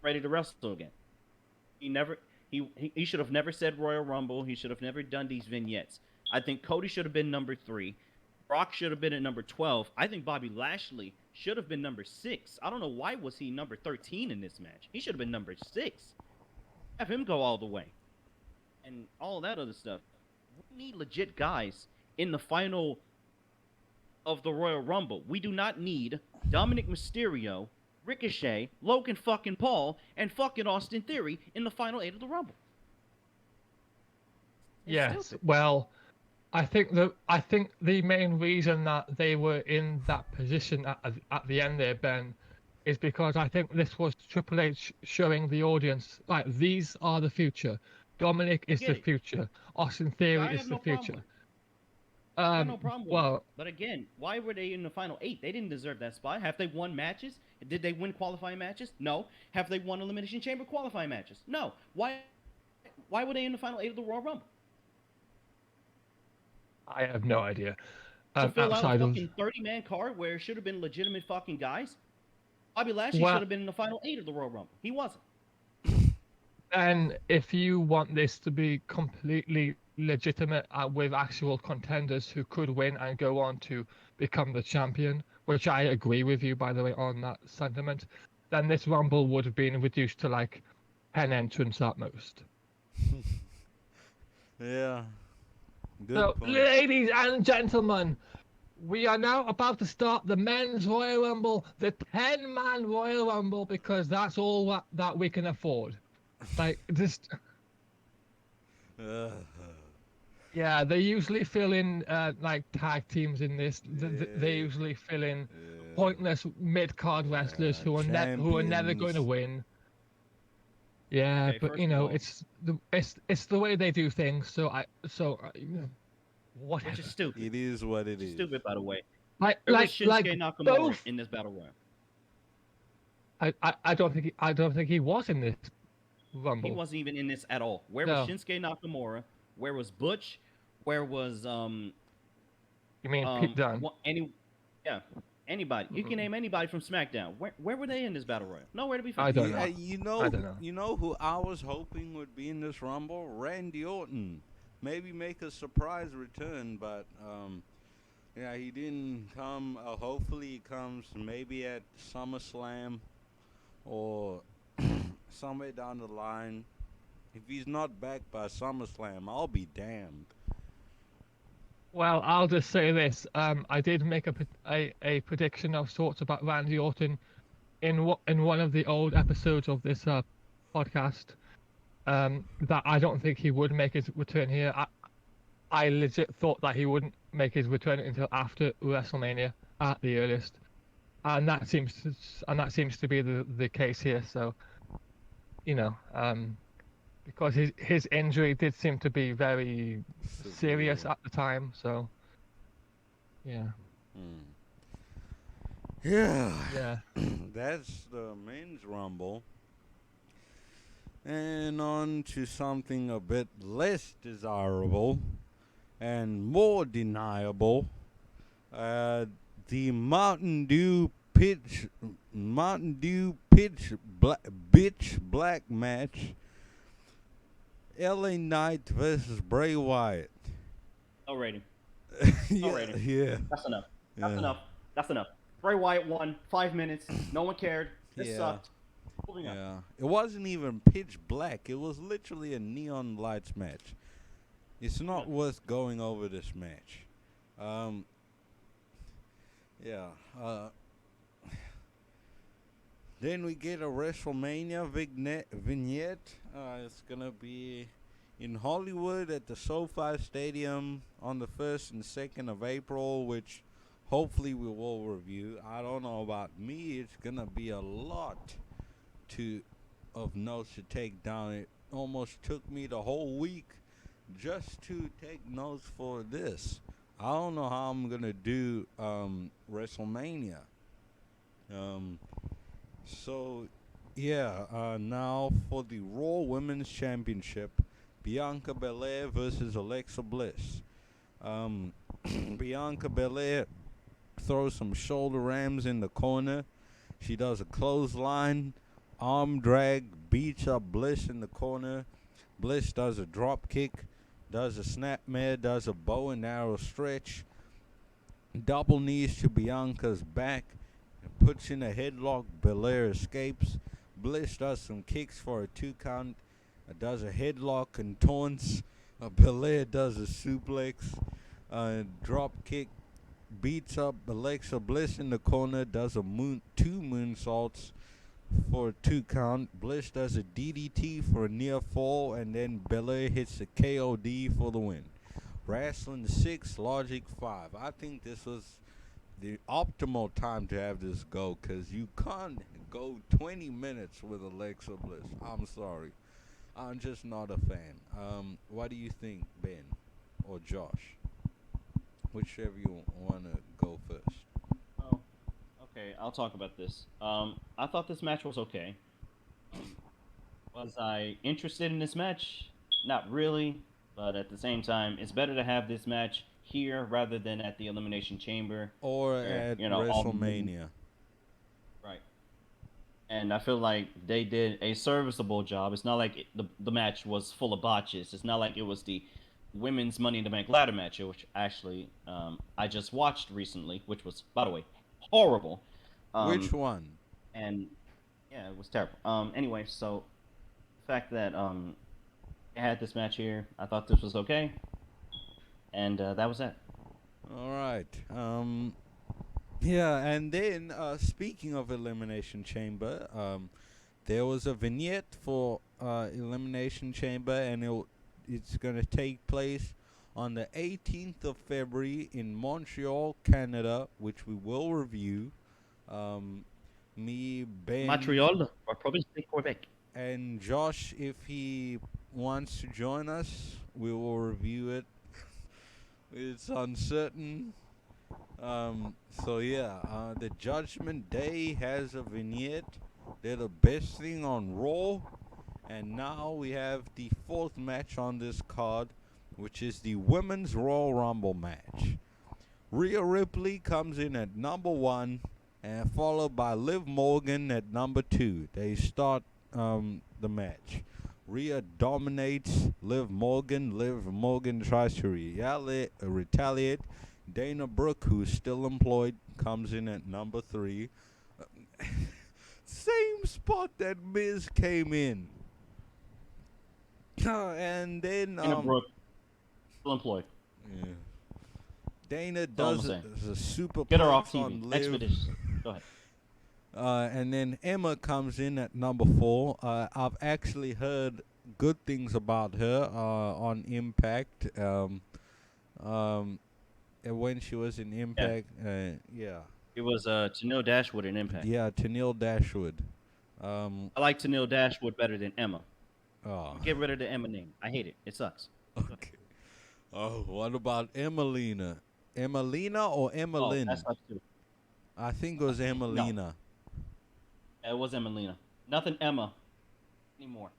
S2: ready to wrestle again." He never he should have never said Royal Rumble. He should have never done these vignettes. I think Cody should have been number 3. Brock should have been at number 12. I think Bobby Lashley should have been number 6. I don't know why was he number 13 in this match. He should have been number 6. Have him go all the way. And all that other stuff. We need legit guys in the final of the Royal Rumble. We do not need Dominic Mysterio, Ricochet, Logan fucking Paul, and fucking Austin Theory in the final 8 of the Rumble. It's
S3: yes.
S2: stupid.
S3: Well, I think the main reason that they were in that position at the end there, Ben, is because I think this was Triple H showing the audience like these are the future. Dominic is
S2: get
S3: the
S2: it.
S3: future. Austin
S2: Yeah,
S3: Theory
S2: I
S3: is
S2: have
S3: the
S2: no problem
S3: future.
S2: with it. I got no problem with it.
S3: Well,
S2: But again, why were they in the final 8? They didn't deserve that spot. Have they won matches? Did they win qualifying matches? No. Have they won Elimination Chamber qualifying matches? No. Why were they in the final 8 of the Royal Rumble?
S3: I have no idea.
S2: To fill out a
S3: Outside of
S2: fucking 30-man card where it should have been legitimate fucking guys? Bobby Lashley
S3: well,
S2: should have been in the final 8 of the Royal Rumble. He wasn't.
S3: and if you want this to be completely legitimate with actual contenders who could win and go on to become the champion, which I agree with you, by the way, on that sentiment, then this Rumble would have been reduced to like 10 entrants at most.
S1: Yeah. Good
S3: So,
S1: point.
S3: ladies and gentlemen, we are now about to start the men's Royal Rumble, the 10-man Royal Rumble, because that's all that we can afford. Like, just...
S1: Uh,
S3: Yeah, they usually fill in like tag teams in this. They
S1: Yeah.
S3: usually fill in
S1: yeah.
S3: pointless mid-card wrestlers
S1: Yeah,
S3: who are never going to
S1: champions.
S3: win. Yeah,
S2: Okay,
S3: but
S2: first
S3: you
S2: of
S3: know,
S2: all-
S3: it's the way they do things. So you know, whatever.
S2: Which is stupid.
S1: It is what it
S2: Which is
S1: is.
S2: stupid, by the way.
S3: Like
S2: Where
S3: like
S2: was Shinsuke
S3: like
S2: Nakamura
S3: both.
S2: in this battle royal?
S3: I don't think he was in this Rumble.
S2: He wasn't even in this at all. Where
S3: No.
S2: was Shinsuke Nakamura? Where was Butch? Where was
S3: You mean Pete Dunne?
S2: anybody? You can name anybody from SmackDown. Where were they in this battle royal? Nowhere to be found.
S3: I don't
S1: Yeah,
S3: know.
S1: you know,
S3: I don't know.
S1: you know who I was hoping would be in this Rumble? Randy Orton. maybe make a surprise return, but yeah, he didn't come. Hopefully, he comes maybe at SummerSlam or somewhere down the line. If he's not back by SummerSlam, I'll be damned.
S3: Well, I'll just say this. I did make a prediction of sorts about Randy Orton in one of the old episodes of this podcast. That I don't think he would make his return here. I legit thought that he wouldn't make his return until after WrestleMania at the earliest, and that seems to be the case here. So, you know, because his injury did seem to be very serious at the time. So, yeah.
S1: Yeah.
S3: Yeah.
S1: That's the men's rumble. And on to something a bit less desirable and more deniable. The Mountain Dew bitch black match. LA Knight versus Bray Wyatt.
S2: Alrighty.
S1: Yeah,
S2: Alrighty.
S1: yeah.
S2: That's enough. That's
S1: Yeah.
S2: enough. That's enough. Bray Wyatt won 5 minutes. No one cared. This
S1: Yeah.
S2: sucked. Moving on.
S1: Yeah, it wasn't even pitch black. It was literally a neon lights match. It's not worth going over this match. Yeah. Then we get a WrestleMania vignette. It's gonna be in Hollywood at the SoFi Stadium on the 1st and 2nd of April, which hopefully we will review. I don't know about me. It's gonna be a lot of notes to take down. It almost took me the whole week just to take notes for this. I don't know how I'm gonna do WrestleMania. So yeah, now for the Raw Women's Championship, Bianca Belair versus Alexa Bliss. Bianca Belair throws some shoulder rams in the corner. She does a clothesline, arm drag, beats up Bliss in the corner. Bliss does a drop kick, does a snapmare, does a bow and arrow stretch, double knees to Bianca's back, puts in a headlock. Belair escapes. Bliss does some kicks for a 2 count, does a headlock and taunts. Belair does a suplex, drop kick, beats up Alexa Bliss in the corner, does a 2 moonsaults for a 2 count. Bliss does a DDT for a near fall, and then Belair hits a KOD for the win. Wrestling 6, Logic 5. I think this was the optimal time to have this go, because you can't go 20 minutes with Alexa Bliss. I'm sorry. I'm just not a fan. What do you think, Ben or Josh? Whichever you want to go first.
S2: Oh, okay. I'll talk about this. I thought this match was okay. Was I interested in this match? Not really, but at the same time, it's better to have this match here rather than at the Elimination Chamber
S1: Or
S2: where,
S1: at
S2: all the-
S1: WrestleMania.
S2: Right. And I feel like they did a serviceable job. It's not like the match was full of botches. It's not like it was the women's Money in the Bank ladder match, which actually I just watched recently, which was, by the way, horrible.
S1: Which one?
S2: And yeah, it was terrible. Anyway, so the fact that I had this match here, I thought this was okay, and that was it.
S1: All right. Yeah, and then speaking of Elimination Chamber, there was a vignette for Elimination Chamber, and it's going to take place on the 18th of February in Montreal, Canada, which we will review. Me, Ben,
S2: Montreal, or province de Quebec.
S1: and Josh, if he wants to join us, we will review it. It's uncertain. So yeah, the Judgment Day has a vignette. They're the best thing on Raw. And now we have the 4th match on this card, which is the Women's Royal Rumble match. Rhea Ripley comes in at number 1, and followed by Liv Morgan at number 2. They start the match. Rhea dominates Liv Morgan. Liv Morgan tries to retaliate. Dana Brooke, who's still employed, comes in at number 3. Same spot that Miz came in. And then
S2: Dana Brooke, still employed.
S1: yeah. Dana
S2: That's all I'm
S1: does
S2: saying.
S1: a super
S2: Get her off
S1: on
S2: TV.
S1: Liv.
S2: Expeditiously. Go ahead.
S1: And then Emma comes in at number 4. I've actually heard good things about her on Impact. When she was in Impact, yeah.
S2: It was Tennille Dashwood in Impact.
S1: Yeah, Tennille Dashwood.
S2: I like Tennille Dashwood better than Emma.
S1: Oh,
S2: Get rid of the Emma name. I hate it. It sucks.
S1: okay. Oh, what about Emelina? Emelina or Emmeline?
S2: Oh, that sucks too.
S1: I think it was Emelina.
S2: It was Emelina. Nothing Emma anymore.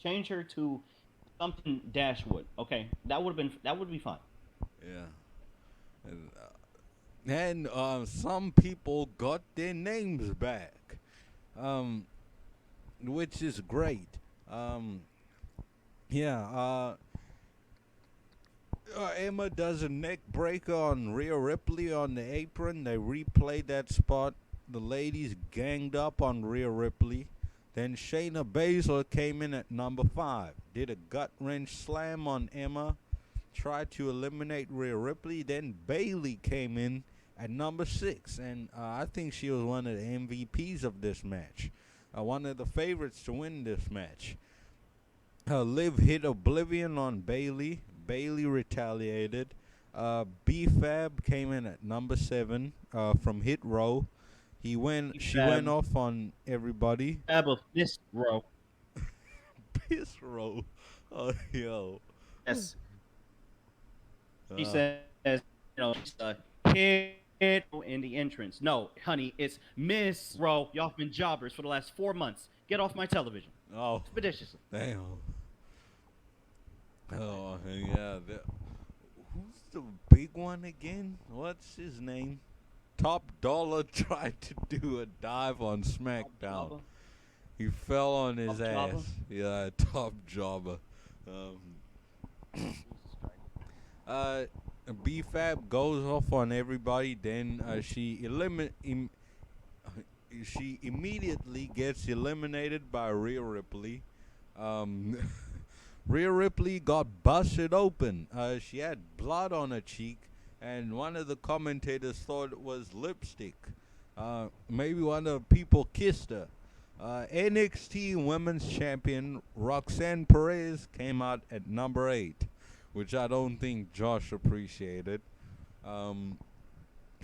S2: Change her to something Dashwood. Okay, that would be fine.
S1: Yeah. And some people got their names back, which is great. Emma does a neck breaker on Rhea Ripley on the apron. They replayed that spot. The ladies ganged up on Rhea Ripley. Then Shayna Baszler came in at number 5. Did a gut-wrench slam on Emma. Tried to eliminate Rhea Ripley. Then Bayley came in at number 6. And I think she was one of the MVPs of this match. One of the favorites to win this match. Liv hit Oblivion on Bayley. Bayley retaliated. B-Fab came in at number 7 from Hit Row. She went off on everybody.
S2: Fab of this row.
S1: Piss Row. Oh, yo.
S2: Yes. She says, she's a kid in the entrance. No, honey, it's Miss Row. Y'all have been jobbers for the last 4 months. Get off my television.
S1: Oh.
S2: Expeditiously.
S1: Damn. Oh, yeah. Who's the big one again? What's his name? Top Dollar tried to do a dive on SmackDown. He fell on his
S2: Top
S1: ass.
S2: Jobber?
S1: Yeah, Top Jobber. B-Fab goes off on everybody. Then she immediately gets eliminated by Rhea Ripley. Rhea Ripley got busted open. She had blood on her cheek. And one of the commentators thought it was lipstick. Maybe one of the people kissed her. NXT Women's Champion Roxanne Perez came out at number 8, which I don't think Josh appreciated.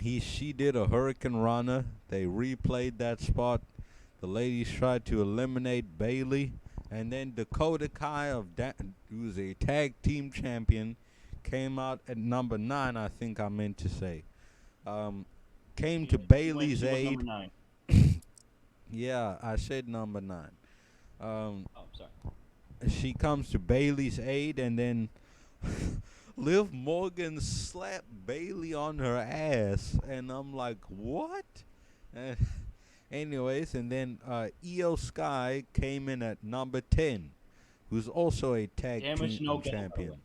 S1: She did a Hurricane Runner. They replayed that spot. The ladies tried to eliminate Bayley. And then Dakota Kai, who's a tag team champion, came out at number 9, I think I meant to say. Came to Bayley's aid. Yeah, I said number 9.
S2: Sorry.
S1: She comes to Bayley's aid, and then Liv Morgan slapped Bayley on her ass, and I'm like, what? Anyways, and then Io Sky came in at number 10, who's also a tag team champion.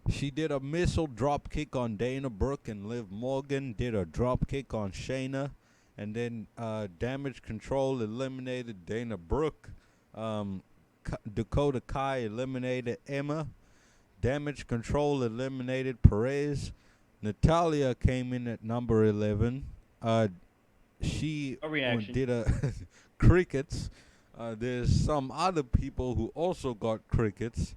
S1: She did a missile drop kick on Dana Brooke, and Liv Morgan did a drop kick on Shayna, and then Damage Control eliminated Dana Brooke. Dakota Kai eliminated Emma. Damage Control eliminated Perez. Natalia came in at number 11. She did a crickets. There's some other people who also got crickets.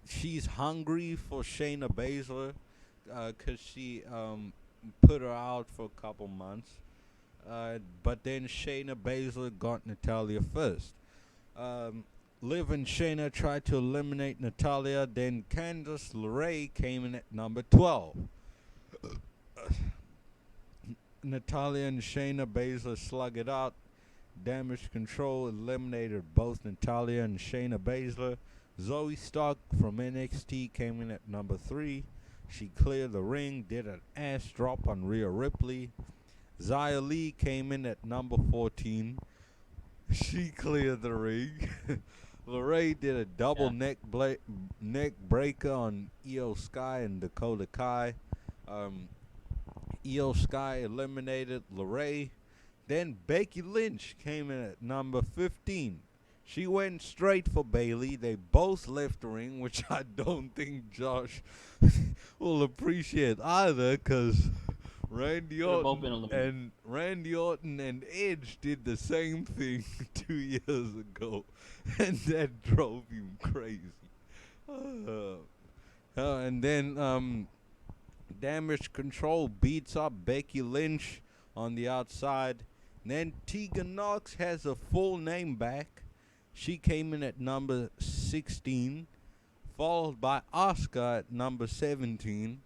S1: She's hungry for Shayna Baszler because she put her out for a couple months. But then Shayna Baszler got Natalia first. Liv and Shayna tried to eliminate Natalia. Then Candice LeRae came in at number 12. Natalia and Shayna Baszler slug it out. Damage Control eliminated both Natalia and Shayna Baszler. Zoe Stark from NXT came in at number 3. She cleared the ring, did an ass drop on Rhea Ripley. Xia Li came in at number 14. She cleared the ring. Lorraine did a double
S2: Yeah.
S1: neck breaker on Io Sky and Dakota Kai. Um, Io Sky eliminated Lorraine. Then Becky Lynch came in at number 15. She went straight for Bailey. They both left the ring, which I don't think Josh will appreciate either, because
S2: They've both been eliminated.
S1: Randy Orton and Edge did the same thing 2 years ago, and that drove him crazy. And then Damage Control beats up Becky Lynch on the outside. Then Tegan Knox has a full name back. She came in at number 16, followed by Asuka at number 17,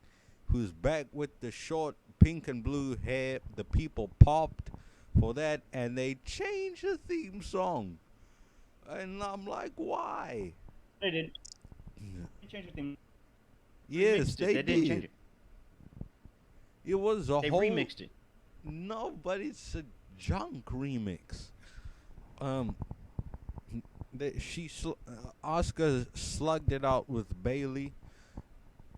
S1: who's back with the short pink and blue hair. The people popped for that, and they changed the theme song. And I'm like, why?
S2: They didn't. They changed the theme.
S1: Yes, they
S2: They
S1: did.
S2: didn't change it.
S1: It was a
S2: They
S1: whole
S2: remixed it.
S1: No, but it's a junk remix. Asuka slugged it out with Bailey.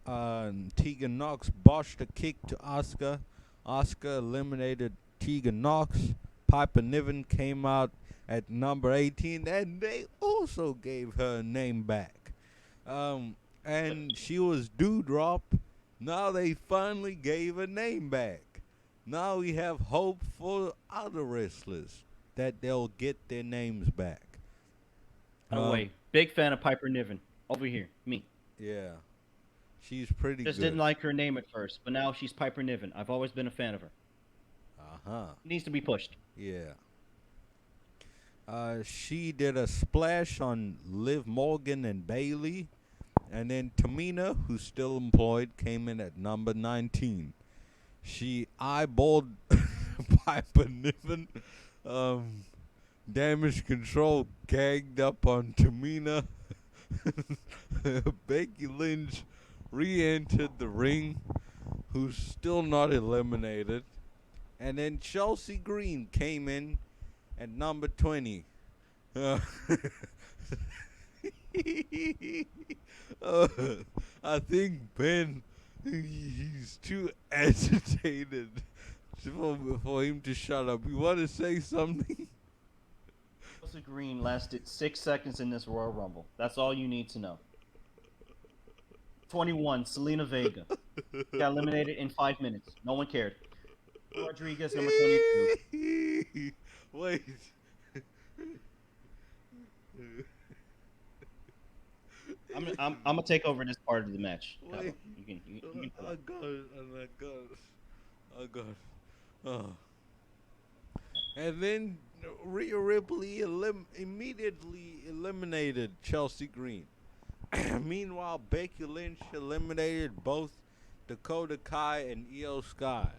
S1: Tegan Knox botched a kick to Asuka. Asuka eliminated Tegan Knox. Piper Niven came out at number 18, and they also gave her name back. And she was Dewdrop. Now they finally gave her name back. Now we have hope for other wrestlers that they'll get their names back.
S2: No way. Big fan of Piper Niven. Over here. Me.
S1: Yeah. She's pretty
S2: Just
S1: good.
S2: didn't like her name at first, but now she's Piper Niven. I've always been a fan of her.
S1: Uh-huh.
S2: Needs to be pushed.
S1: Yeah. She did a splash on Liv Morgan and Bailey. And then Tamina, who's still employed, came in at number 19. She eyeballed Piper Niven. Damage Control gagged up on Tamina. Becky Lynch re-entered the ring, who's still not eliminated. And then Chelsea Green came in at number 20. I think Ben, he's too agitated for him to shut up. You want to say something?
S2: Chelsea Green lasted 6 seconds in this Royal Rumble. That's all you need to know. 21, Selena Vega. Got eliminated in 5 minutes. No one cared. Rodriguez, number 22.
S1: Wait.
S2: I'm gonna take over this part of the match.
S1: Wait.
S2: You can pull
S1: I
S2: up.
S1: got it. I got it. Oh. And then Rhea Ripley immediately eliminated Chelsea Green. Meanwhile, Becky Lynch eliminated both Dakota Kai and Io Sky.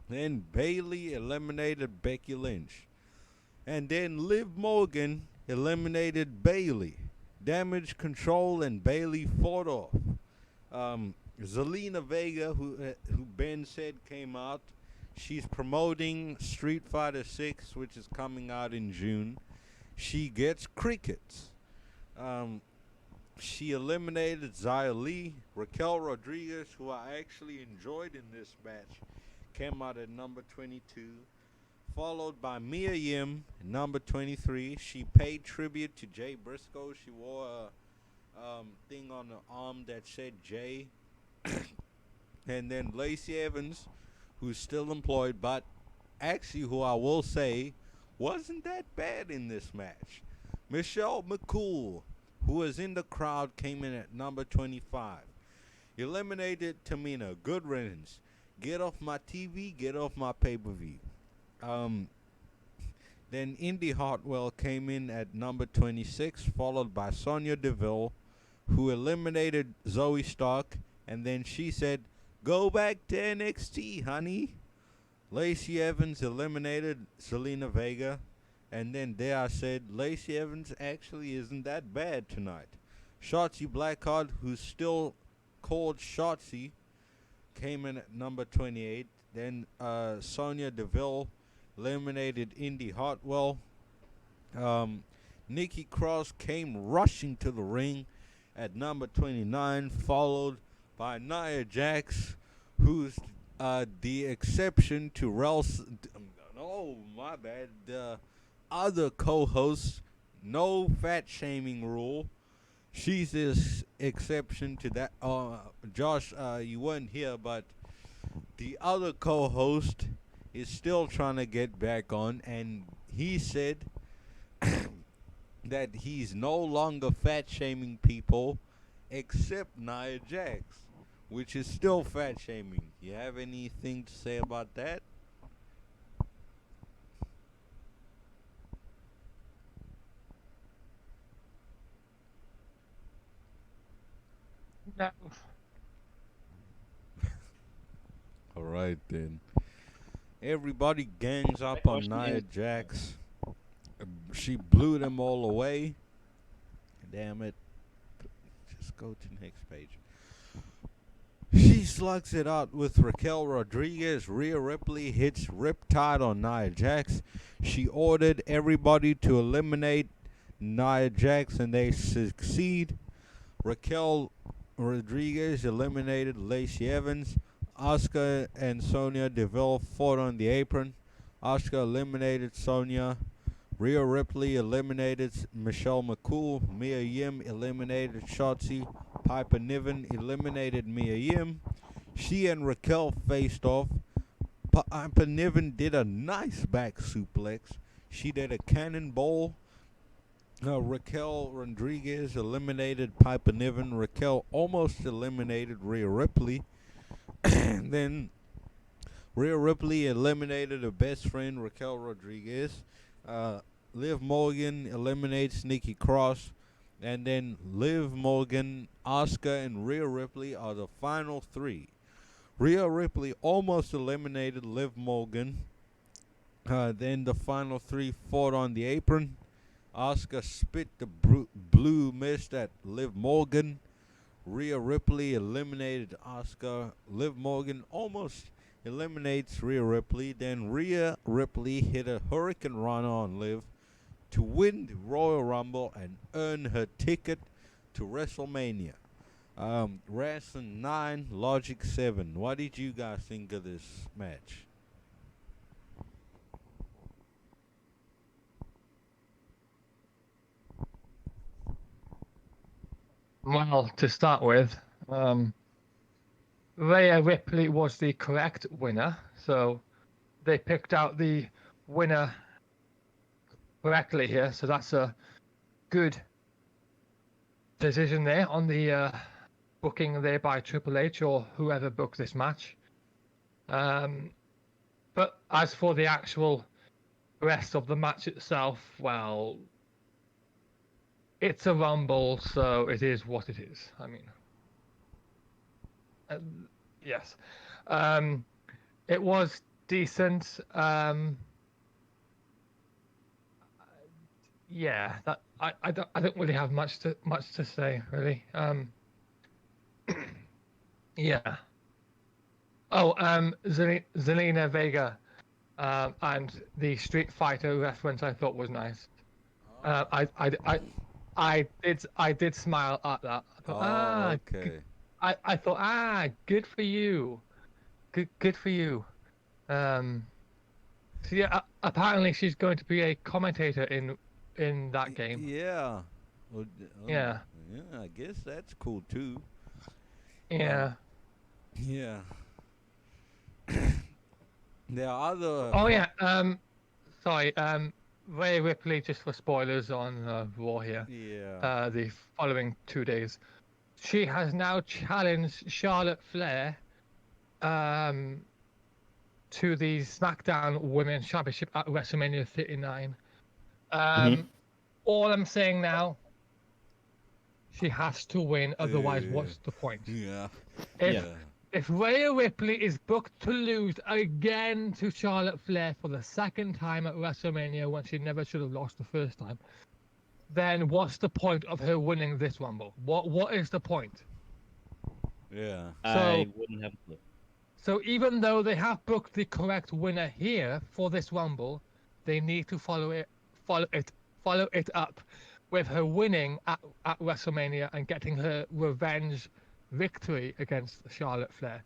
S1: Then Bailey eliminated Becky Lynch. And then Liv Morgan eliminated Bailey. Damage Control and Bailey fought off. Zelina Vega, who Ben said came out, she's promoting Street Fighter 6, which is coming out in June. She gets crickets. She eliminated Xia Li. Raquel Rodriguez, who I actually enjoyed in this match, came out at number 22. Followed by Mia Yim, number 23. She paid tribute to Jay Briscoe. She wore a thing on the arm that said Jay. And then Lacey Evans, who's still employed, but actually who I will say wasn't that bad in this match. Michelle McCool, who was in the crowd, came in at number 25. Eliminated Tamina. Good riddance. Get off my TV, get off my pay-per-view. Then Indy Hartwell came in at number 26, followed by Sonya Deville, who eliminated Zoe Stark, and then she said, "Go back to NXT, honey." Lacey Evans eliminated Zelina Vega, and then there I said, Lacey Evans actually isn't that bad tonight. Shotzi Blackheart, who's still called Shotzi, came in at number 28. Then Sonya Deville eliminated Indy Hartwell. Nikki Cross came rushing to the ring at number 29, followed by Nia Jax, who's the exception to Rels. Oh, my bad. The other co-host, no fat shaming rule. She's this exception to that. Josh, you weren't here, but the other co-host is still trying to get back on, and he said that he's no longer fat shaming people except Nia Jax, which is still fat shaming. You have anything to say about that?
S3: No.
S1: All right then. Everybody gangs up on Nia Jax. She blew them all away. Damn it. Just go to the next page. She slugs it out with Raquel Rodriguez. Rhea Ripley hits Riptide on Nia Jax. She ordered everybody to eliminate Nia Jax, and they succeed. Raquel Rodriguez eliminated Lacey Evans. Asuka and Sonya Deville fought on the apron. Asuka eliminated Sonya. Rhea Ripley eliminated Michelle McCool. Mia Yim eliminated Shotzi. Piper Niven eliminated Mia Yim. She and Raquel faced off. Piper Niven did a nice back suplex. She did a cannonball. Raquel Rodriguez eliminated Piper Niven. Raquel almost eliminated Rhea Ripley. And then Rhea Ripley eliminated her best friend, Raquel Rodriguez. Liv Morgan eliminates Nikki Cross. And then Liv Morgan, Asuka, and Rhea Ripley are the final three. Rhea Ripley almost eliminated Liv Morgan. Then the final three fought on the apron. Asuka spit the blue mist at Liv Morgan. Rhea Ripley eliminated Asuka. Liv Morgan almost eliminates Rhea Ripley. Then Rhea Ripley hit a Hurricane Rana on Liv to win the Royal Rumble and earn her ticket to WrestleMania. Wrestling 9, Logic 7. What did you guys think of this match?
S3: Well, to start with, Rhea Ripley was the correct winner, so they picked out the winner correctly here, so that's a good decision there on the booking there by Triple H or whoever booked this match. But as for the actual rest of the match itself, well, it's a Rumble, so it is what it is. I mean, yes. It was decent. Yeah, that I don't really have much to say really. Yeah. Oh, Zelina Vega, and the Street Fighter reference I thought was nice. I did smile at that. I thought,
S1: okay.
S3: I thought, good for you, good for you. So yeah, apparently she's going to be a commentator in that game.
S1: Yeah. Well,
S3: Yeah.
S1: Yeah, I guess that's cool too.
S3: Yeah.
S1: Yeah. There are other.
S3: Oh yeah. Sorry. Rhea Ripley, just for spoilers on Raw here.
S1: Yeah.
S3: The following 2 days, she has now challenged Charlotte Flair to the SmackDown Women's Championship at WrestleMania 39. All I'm saying now, she has to win, otherwise what's the point?
S1: Yeah.
S3: If Rhea Ripley is booked to lose again to Charlotte Flair for the second time at WrestleMania when she never should have lost the first time, then what's the point of her winning this Rumble? What is the point?
S1: Yeah.
S2: I wouldn't have a clue.
S3: So even though they have booked the correct winner here for this Rumble, they need to follow it up with her winning at WrestleMania and getting her revenge victory against Charlotte Flair.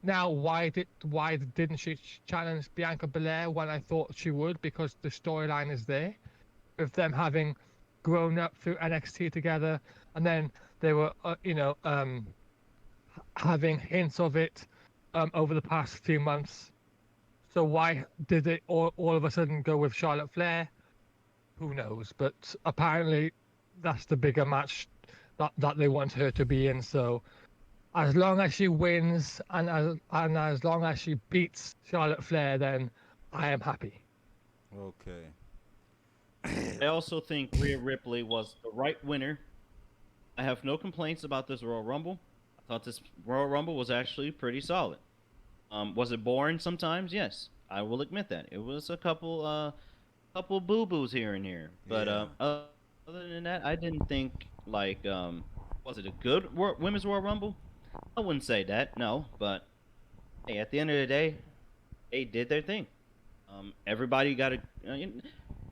S3: Now, why didn't she challenge Bianca Belair when I thought she would? Because the storyline is there, with them having grown up through NXT together, and then they were, having hints of it over the past few months. So why did it all of a sudden go with Charlotte Flair? Who knows? But apparently, that's the bigger match that they want her to be in. So as long as she wins and as long as she beats Charlotte Flair, then I am happy.
S1: Okay.
S2: I also think Rhea Ripley was the right winner. I have no complaints about this Royal Rumble. I thought this Royal Rumble was actually pretty solid. Was it boring sometimes? Yes, I will admit that. It was a couple boo-boos here and here. But
S1: Yeah.
S2: Other than that, I didn't think, was it a good Women's Royal Rumble? I wouldn't say that, no. But, hey, at the end of the day, they did their thing. Everybody got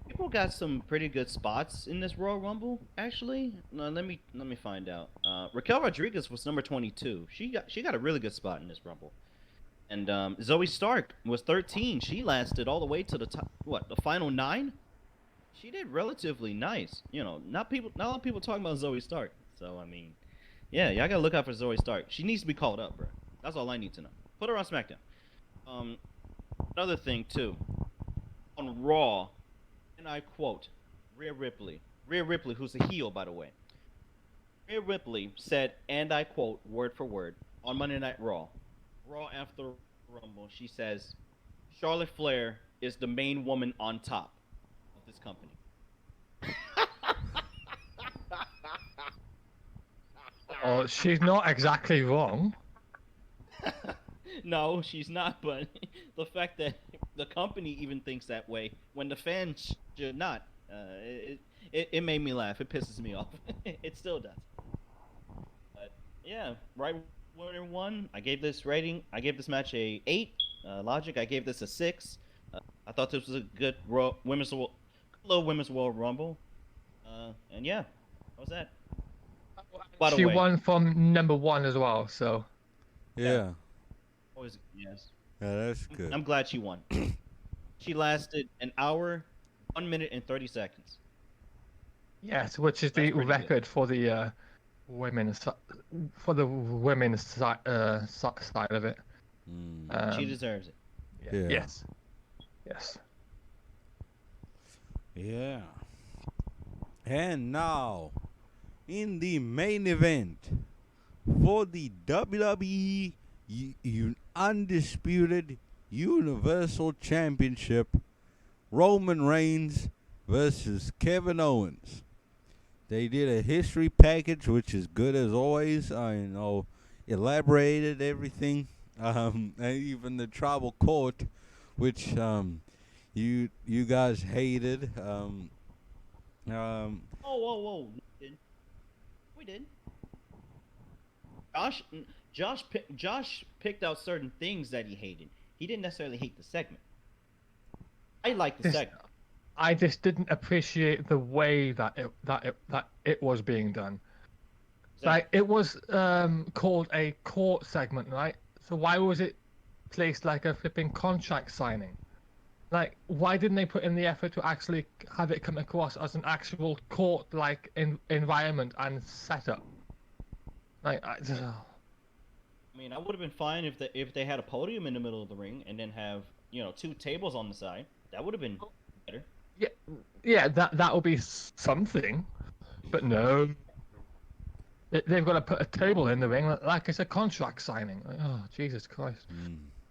S2: people got some pretty good spots in this Royal Rumble, actually. No, let me find out. Raquel Rodriguez was number 22. She got a really good spot in this Rumble. And Zoe Stark was 13. She lasted all the way to the top. What, the final 9? She did relatively nice. Not a lot of people talking about Zoe Stark. So I mean, yeah, y'all gotta look out for Zoe Stark. She needs to be called up, bro. That's all I need to know. Put her on SmackDown. Another thing too. On Raw, and I quote, Rhea Ripley, who's a heel, by the way. Rhea Ripley said, and I quote, word for word, on Monday Night Raw after Rumble, she says, Charlotte Flair is the main woman on top of this company.
S3: Oh, she's not exactly wrong.
S2: No, she's not, but the fact that the company even thinks that way when the fans should not, it made me laugh. It pisses me off. It still does. But yeah, right winner won. I gave this match a 8. Logic, I gave this a 6. I thought this was a good women's World Rumble. And yeah, that was that. By the
S3: She
S2: way,
S3: won from number 1 as well, so.
S1: Yeah.
S2: always yes.
S1: Yeah, that's good.
S2: I'm glad she won. She lasted an hour, 1 minute and 30 seconds.
S3: Yes, which is
S2: That's
S3: the
S2: pretty
S3: record for the women's side of it.
S2: She deserves it.
S1: Yeah.
S3: Yes. Yes.
S1: Yeah. And now, in the main event for the WWE Undisputed Universal Championship, Roman Reigns versus Kevin Owens. They did a history package, which is good as always. Elaborated everything, and even the tribal court, which you guys hated.
S2: Whoa. We did. Josh picked out certain things that he hated. He didn't necessarily hate the segment. I liked the segment.
S3: I just didn't appreciate the way that it was being done. Like, it was called a court segment, right? So why was it placed like a flipping contract signing? Like, why didn't they put in the effort to actually have it come across as an actual court-like environment and setup? Like,
S2: I mean, I would have been fine if they had a podium in the middle of the ring and then have 2 tables on the side. That would have been better.
S3: Yeah, that would be something, but no. They've got to put a table in the ring like it's a contract signing. Like, oh, Jesus Christ.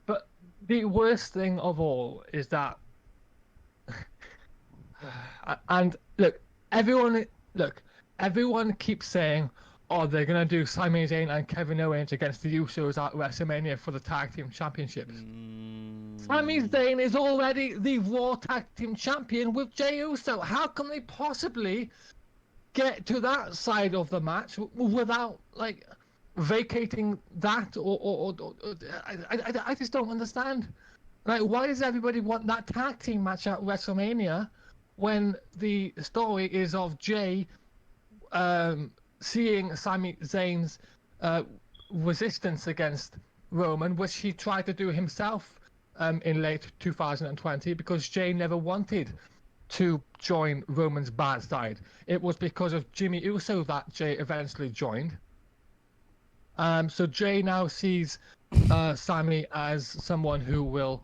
S3: But the worst thing of all is that, and everyone keeps saying, oh, they're going to do Sami Zayn and Kevin Owens against the Usos at WrestleMania for the Tag Team Championships. Sami Zayn is already the Raw Tag Team Champion with Jey Uso. How can they possibly get to that side of the match without, vacating that, I just don't understand. Like, why does everybody want that tag team match at WrestleMania when the story is of Jay seeing Sami Zayn's resistance against Roman, which he tried to do himself in late 2020 because Jay never wanted to join Roman's bad side. It was because of Jimmy Uso that Jay eventually joined. So Jay now sees Sami as someone who will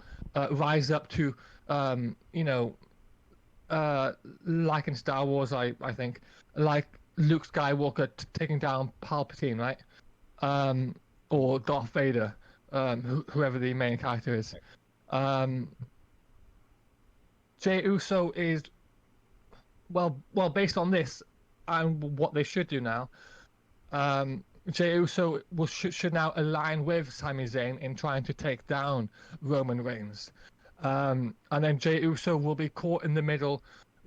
S3: rise up to, like in Star Wars, I think, like Luke Skywalker taking down Palpatine, right? Or Darth Vader, whoever the main character is. Jey Uso is, well, based on this and what they should do now, Jey Uso should now align with Sami Zayn in trying to take down Roman Reigns. And then Jey Uso will be caught in the middle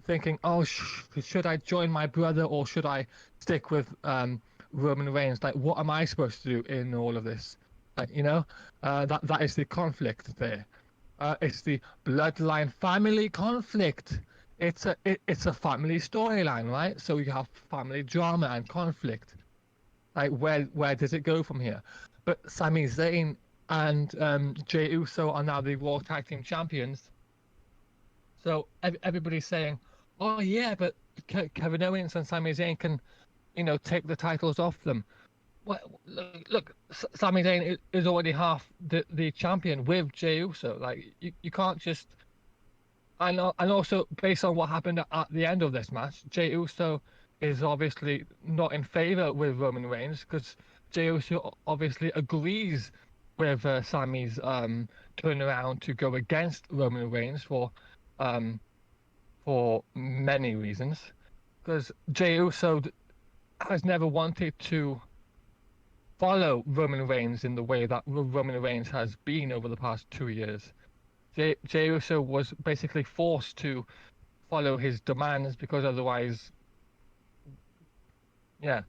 S3: thinking, oh, should I join my brother or should I stick with Roman Reigns? Like, what am I supposed to do in all of this? Like, that is the conflict there. It's the bloodline family conflict. It's a family storyline, right? So you have family drama and conflict. Like, where does it go from here? But Sami Zayn and Jey Uso are now the Raw Tag Team Champions. So everybody's saying, oh yeah, but Kevin Owens and Sami Zayn can, take the titles off them. Well, look, Sami Zayn is already half the champion with Jey Uso. Like, you can't just. And also, based on what happened at the end of this match, Jey Uso is obviously not in favor with Roman Reigns because Jey Uso obviously agrees with Sami's turnaround to go against Roman Reigns for many reasons. Because Jey Uso has never wanted to follow Roman Reigns in the way that Roman Reigns has been over the past 2 years. Jey Uso was basically forced to follow his demands because otherwise, yeah.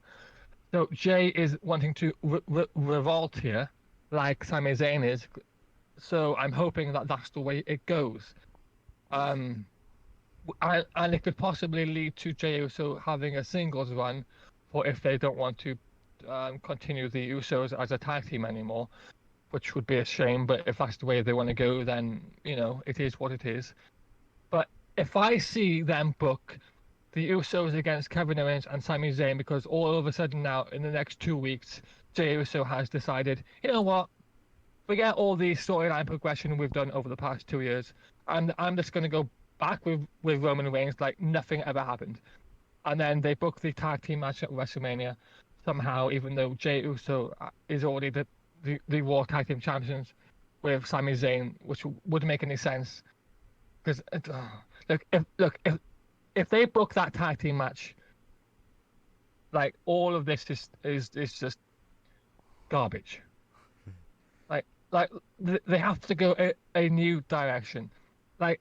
S3: So Jey is wanting to revolt here, like Sami Zayn is. So I'm hoping that that's the way it goes. And it could possibly lead to Jey Uso having a singles run, for if they don't want to continue the Usos as a tag team anymore, which would be a shame. But if that's the way they want to go, then it is what it is. But if I see them book the Usos against Kevin Owens and Sami Zayn, because all of a sudden now in the next 2 weeks, Jey Uso has decided, you know what, forget all the storyline progression we've done over the past 2 years, and I'm just going to go back with Roman Reigns like nothing ever happened. And then they book the tag team match at WrestleMania somehow, even though Jey Uso is already the Raw Tag Team Champions with Sami Zayn, which wouldn't make any sense. Because if they book that tag team match, like, all of this is just garbage. Like they have to go a new direction. Like,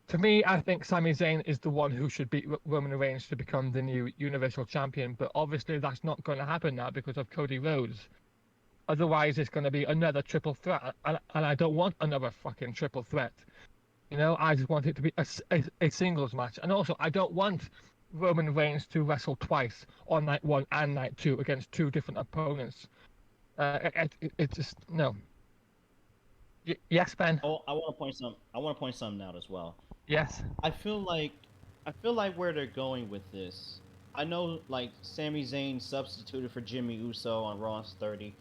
S3: to me, I think Sami Zayn is the one who should beat Roman Reigns to become the new Universal Champion. But obviously, that's not going to happen now because of Cody Rhodes. Otherwise, it's going to be another triple threat, and I don't want another fucking triple threat. I just want it to be a singles match. And also, I don't want Roman Reigns to wrestle twice on night 1 and night 2 against 2 different opponents. It just, no. Yes, Ben?
S2: Oh, I want to point something out as well.
S3: Yes.
S2: I feel like where they're going with this. I know, like, Sami Zayn substituted for Jimmy Uso on Raw's 30.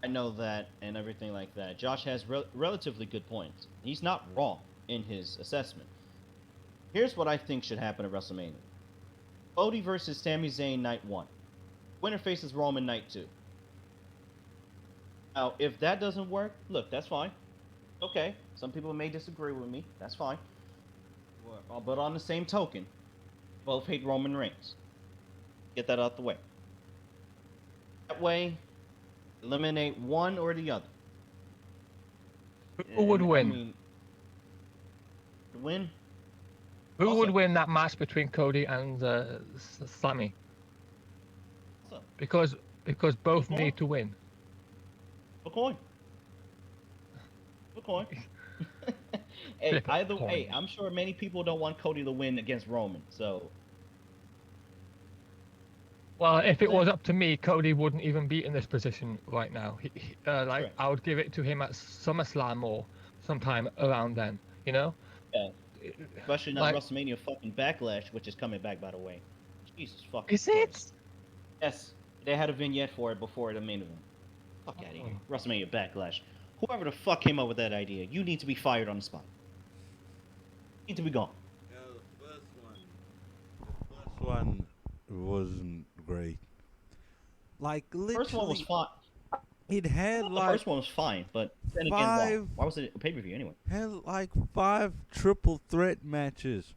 S2: I know that and everything like that. Josh has relatively good points. He's not wrong in his assessment. Here's what I think should happen at WrestleMania. Cody versus Sami Zayn night 1. Winner faces Roman night 2. Now, if that doesn't work, look, that's fine. Okay, some people may disagree with me. That's fine. But on the same token, both hate Roman Reigns. Get that out the way. That way, eliminate one or the other.
S3: Who would win?
S2: Win?
S3: Who would win that match between Cody and Sami? Because because both
S2: Flip a
S3: need to win.
S2: A coin. A coin. Hey,
S3: Flip a
S2: either
S3: coin.
S2: hey, I'm sure many people don't want Cody to win against Roman. So
S3: Well, if it was up to me, Cody wouldn't even be in this position right now. Like
S2: Correct.
S3: I would give it to him at SummerSlam or sometime around then. You know,
S2: yeah, especially not
S3: like
S2: WrestleMania fucking Backlash, which is coming back by the way. Jesus fucking
S3: is
S2: Christ.
S3: it?
S2: Yes, they had a vignette for it before the main event. Fuck out of here. WrestleMania Backlash. Whoever the fuck came up with that idea, you need to be fired on the spot. You need to be gone.
S1: Yeah, the first one wasn't great. Like
S2: First one was
S1: literally,
S2: fine.
S1: it had
S2: The
S1: like
S2: first one was fine, but then again, why?
S1: five,
S2: Why was it a pay per view anyway?
S1: had like 5 triple threat matches.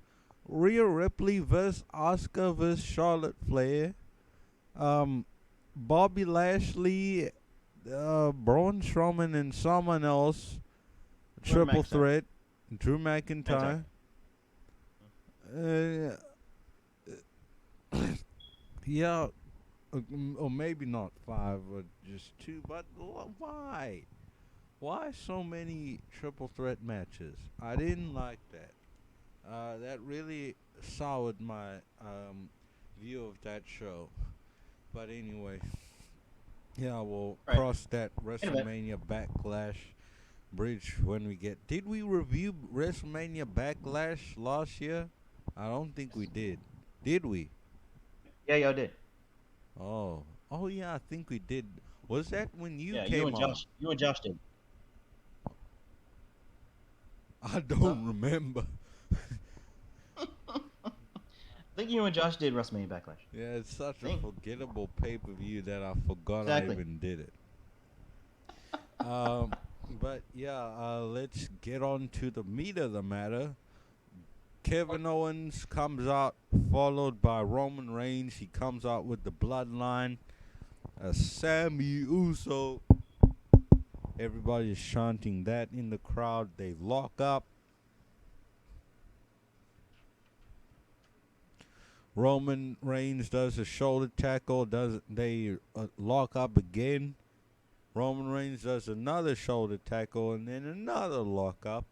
S1: Rhea Ripley versus Asuka versus Charlotte Flair. Bobby Lashley, Braun Strowman, and someone else.
S2: Drew
S1: Triple
S2: McIntyre.
S1: threat. Drew McIntyre. Yeah, or maybe not 5, or just 2. But why? Why so many triple threat matches? I didn't like that. That really soured my view of that show. But anyway, yeah, we'll
S2: Right.
S1: cross that
S2: Anyway.
S1: WrestleMania Backlash bridge when we get. Did we review WrestleMania Backlash last year? I don't think we did. Did we?
S2: Yeah, y'all did.
S1: Oh, yeah, I think we did. Was that when you
S2: Yeah,
S1: came on?
S2: You and Josh did.
S1: I don't remember.
S2: I think you and Josh did WrestleMania Backlash.
S1: Yeah, it's such a
S2: Think.
S1: forgettable pay-per-view that I forgot
S2: Exactly.
S1: I even did it. But yeah, let's get on to the meat of the matter. Kevin Owens comes out, followed by Roman Reigns. He comes out with the Bloodline. Sammy Uso. Everybody is chanting that in the crowd. They lock up. Roman Reigns does a shoulder tackle. They lock up again. Roman Reigns does another shoulder tackle and then another lock up.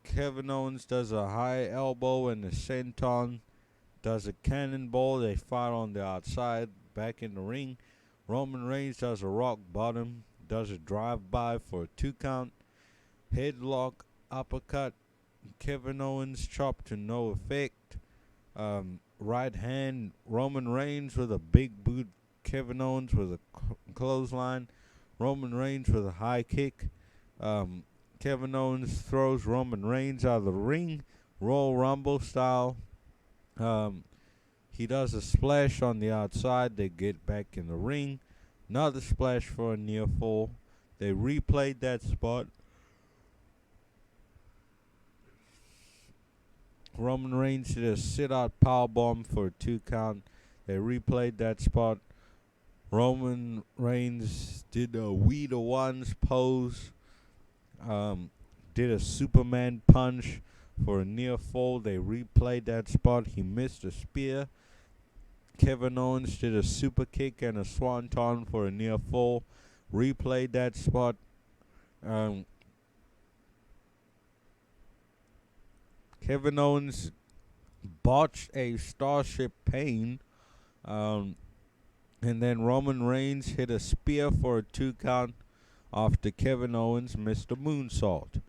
S1: Kevin Owens does a high elbow and a senton. Does a cannonball. They fight on the outside, back in the ring. Roman Reigns does a rock bottom. Does a drive-by for a 2 count. Headlock, uppercut. Kevin Owens chop to no effect. Right hand, Roman Reigns with a big boot. Kevin Owens with a clothesline. Roman Reigns with a high kick. Kevin Owens throws Roman Reigns out of the ring, Royal Rumble style. He does a splash on the outside. They get back in the ring. Another splash for a near fall. They replayed that spot. Roman Reigns did a sit-out powerbomb for a 2 count. They replayed that spot. Roman Reigns did a We the Ones pose. Did a Superman punch for a near fall. They replayed that spot. He missed a spear. Kevin Owens did a super kick and a swanton for a near fall. Replayed that spot. Kevin Owens botched a Starship Pain. And then Roman Reigns hit a spear for a 2 count after Kevin Owens missed a moonsault.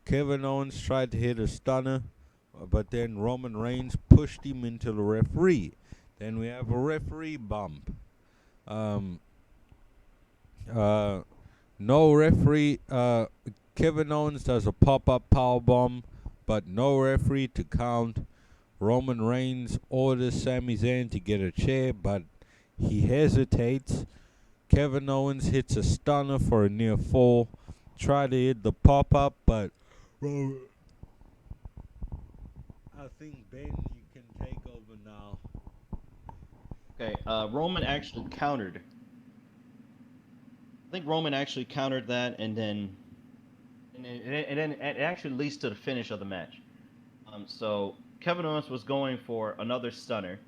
S1: Kevin Owens tried to hit a stunner, but then Roman Reigns pushed him into the referee. Then we have a referee bump. No referee. Kevin Owens does a pop-up powerbomb, but no referee to count. Roman Reigns orders Sami Zayn to get a chair, but he hesitates. Kevin Owens hits a stunner for a near fall. Try to hit the pop-up, but I think, Ben, you can take over now.
S2: Okay, Roman actually countered. I think Roman actually countered that, and then it actually leads to the finish of the match. So Kevin Owens was going for another stunner,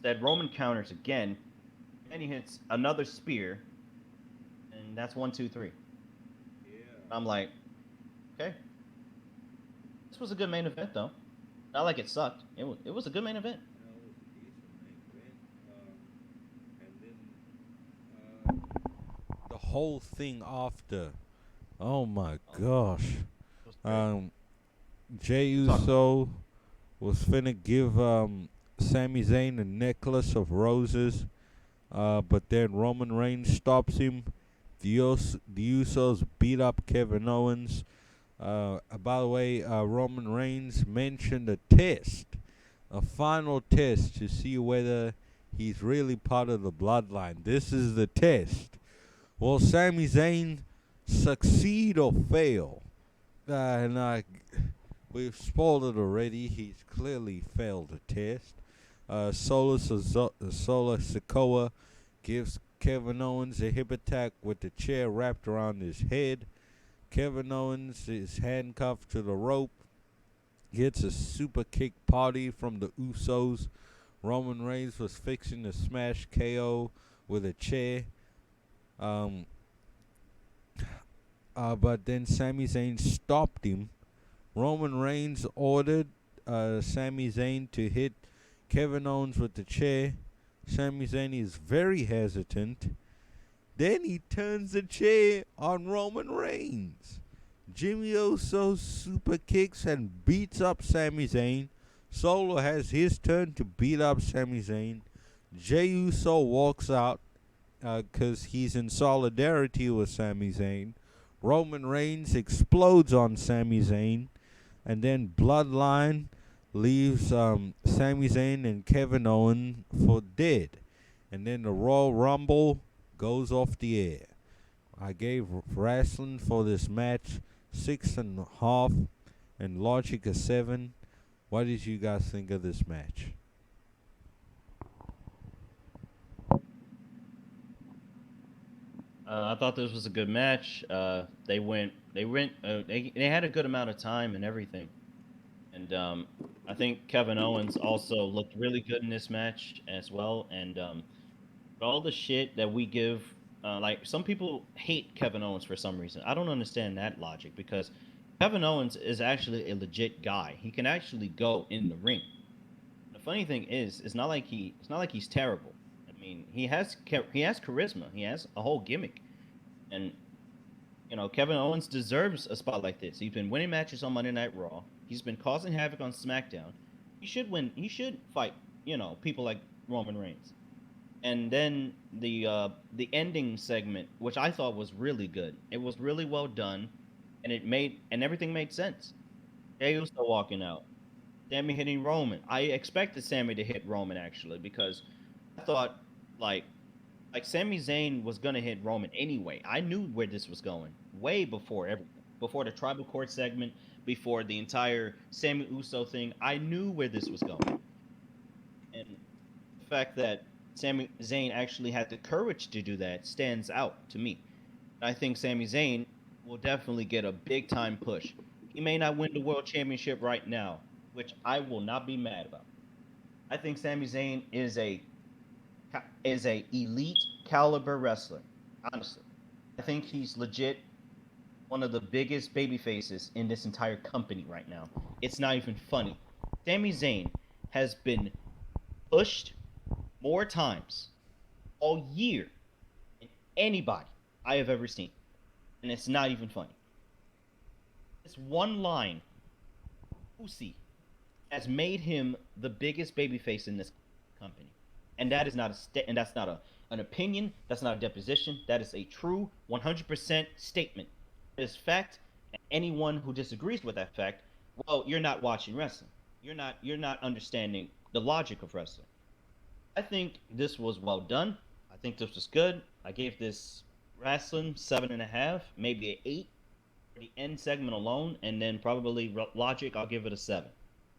S2: That Roman counters again, and he hits another spear, and that's 1, 2, 3.
S1: Yeah.
S2: I'm like, okay, this was a good main event though. Not like it sucked. It was a good main event.
S1: That was a decent main event. And then the whole thing after. Oh my gosh.
S2: It was great.
S1: Jey Uso was finna give Sami Zayn a necklace of roses, but then Roman Reigns stops him. The Usos beat up Kevin Owens. By the way, Roman Reigns mentioned a final test to see whether he's really part of the bloodline. This is the test. Will Sami Zayn succeed or fail? We've spoiled it already. He's clearly failed the test. Solo Sikoa gives Kevin Owens a hip attack with the chair wrapped around his head. Kevin Owens is handcuffed to the rope. Gets a super kick party from the Usos. Roman Reigns was fixing to smash KO with a chair. But then Sami Zayn stopped him. Roman Reigns ordered Sami Zayn to hit Kevin Owens with the chair. Sami Zayn is very hesitant. Then he turns the chair on Roman Reigns. Jimmy Uso super kicks and beats up Sami Zayn. Solo has his turn to beat up Sami Zayn. Jey Uso walks out because he's in solidarity with Sami Zayn. Roman Reigns explodes on Sami Zayn. And then Bloodline leaves Sami Zayn and Kevin Owens for dead. And then the Royal Rumble goes off the air. I gave wrestling for this match 6.5 and logic a 7. What did you guys think of this match?
S2: I thought this was a good match. They had a good amount of time and everything, and I think Kevin Owens also looked really good in this match as well. And all the shit that we give, like some people hate Kevin Owens for some reason. I don't understand that logic because Kevin Owens is actually a legit guy. He can actually go in the ring. The funny thing is, it's not like he's terrible. I mean, he has charisma. He has a whole gimmick, and Kevin Owens deserves a spot like this. He's been winning matches on Monday Night Raw. He's been causing havoc on SmackDown. He should win. He should fight. People like Roman Reigns. And then the ending segment, which I thought was really good. It was really well done, and everything made sense. Jey Uso walking out, Sammy hitting Roman. I expected Sammy to hit Roman actually because I thought like Sami Zayn was gonna hit Roman anyway. I knew where this was going way before everything, before the tribal court segment, before the entire Sami Uso thing. I knew where this was going, and the fact that Sami Zayn actually had the courage to do that stands out to me. I think Sami Zayn will definitely get a big time push. He may not win the world championship right now, which I will not be mad about. I think Sami Zayn is a elite caliber wrestler. Honestly, I think he's legit one of the biggest baby faces in this entire company right now. It's not even funny. Sami Zayn has been pushed more times all year than anybody I have ever seen, and it's not even funny. This one line, "Pussy," has made him the biggest babyface in this company, and that is not and that's not an opinion. That's not a deposition. That is a true 100% statement. It is fact. And anyone who disagrees with that fact, well, you're not watching wrestling. You're not understanding the logic of wrestling. I think this was well done. I think this was good. I gave this wrestling 7.5, maybe an 8 for the end segment alone, and then probably logic. I'll give it a 7,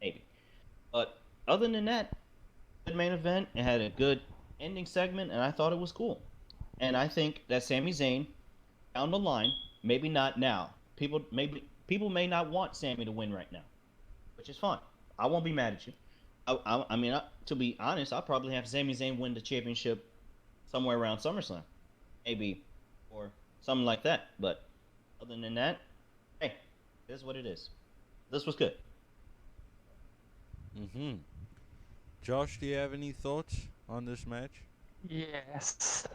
S2: maybe. But other than that, good main event. It had a good ending segment, and I thought it was cool. And I think that Sami Zayn down the line, maybe not now. People may not want Sami to win right now, which is fine. I won't be mad at you. I mean, to be honest, I'll probably have Sami Zayn win the championship somewhere around SummerSlam, maybe, or something like that. But other than that, hey, it is what it is. This was good.
S1: Mm-hmm. Josh, do you have any thoughts on this match?
S3: Yes.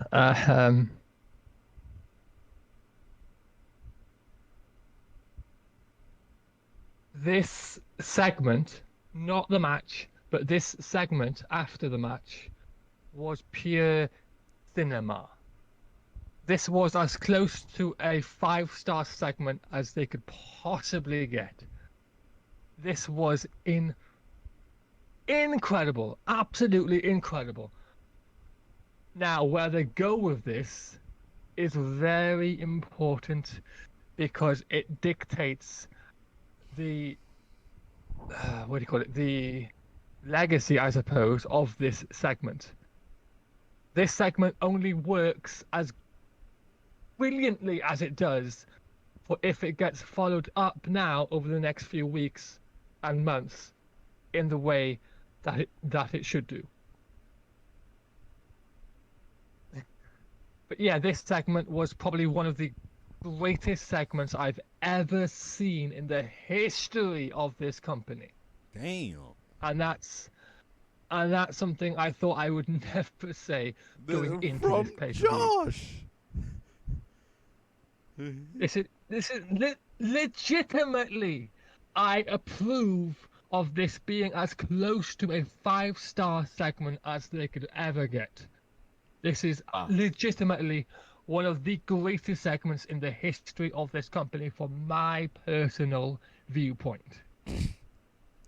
S3: This segment, not the match, but this segment after the match was pure cinema. This was as close to a 5-star segment as they could possibly get. This was incredible, absolutely incredible. Now, where they go with this is very important because it dictates the what do you call it? The legacy, I suppose, of this segment. This segment only works as brilliantly as it does for if it gets followed up now over the next few weeks and months in the way that it should do. But yeah, this segment was probably one of the greatest segments I've ever seen in the history of this company.
S1: Damn.
S3: And that's something I thought I would never say going into
S1: From
S3: this pay-per-view.
S1: Josh.
S3: This is legitimately, I approve of this being as close to a 5-star segment as they could ever get. This is legitimately one of the greatest segments in the history of this company from my personal viewpoint.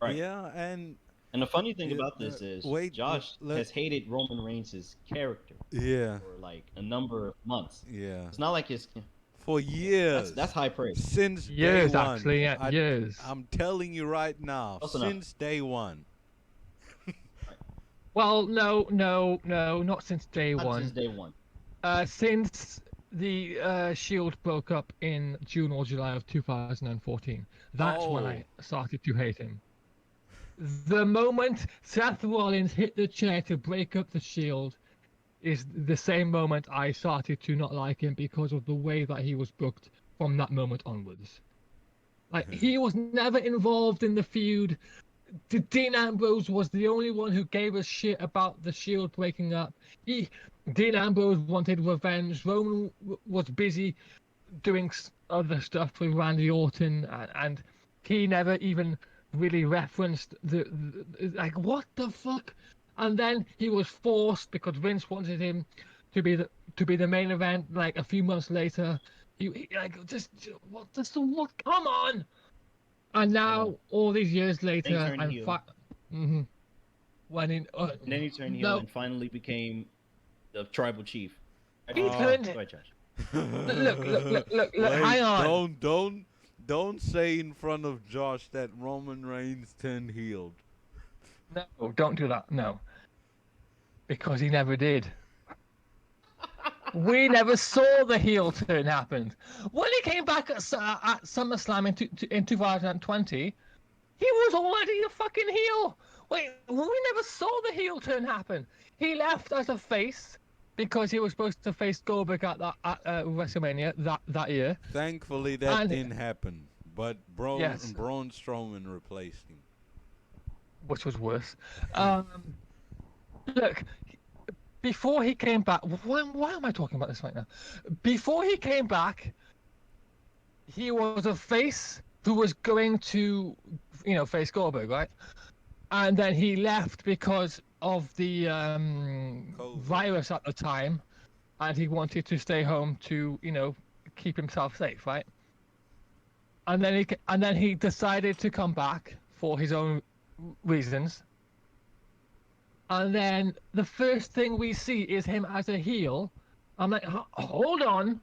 S2: Right.
S1: Yeah, and
S2: the funny thing about this is Josh has hated Roman Reigns' character for like a number of months.
S1: Yeah.
S2: It's not like his
S1: for years.
S2: That's high praise.
S1: Since
S3: years,
S1: day one.
S3: Actually, yeah, years.
S1: I'm telling you right now, since day one.
S3: Well, no, not since day one.
S2: Not since day one.
S3: Since the Shield broke up in June or July of 2014. That's when I started to hate him. The moment Seth Rollins hit the chair to break up the Shield is the same moment I started to not like him because of the way that he was booked from that moment onwards. Like, he was never involved in the feud. Dean Ambrose was the only one who gave a shit about the Shield breaking up. Dean Ambrose wanted revenge. Roman was busy doing other stuff with Randy Orton, and he never even really referenced the like, what the fuck? And then he was forced because Vince wanted him to be the main event. Like a few months later, he like what? Come on! And now all these years later, and
S2: when
S3: in
S2: then he turned heel and finally became the tribal chief.
S3: He turned. Look! Hang on.
S1: Don't say in front of Josh that Roman Reigns turned heel.
S3: No, don't do that. No, because he never did. We never saw the heel turn happen. When he came back at SummerSlam in 2020, he was already a fucking heel. Wait, we never saw the heel turn happen. He left as a face because he was supposed to face Goldberg at WrestleMania that year.
S1: Thankfully, that didn't happen. But Braun Strowman replaced him,
S3: which was worse. Look. Before he came back, why am I talking about this right now? Before he came back, he was a face who was going to, face Goldberg, right? And then he left because of the virus at the time, and he wanted to stay home to, keep himself safe, right? And then he decided to come back for his own reasons. And then the first thing we see is him as a heel. I'm like, hold on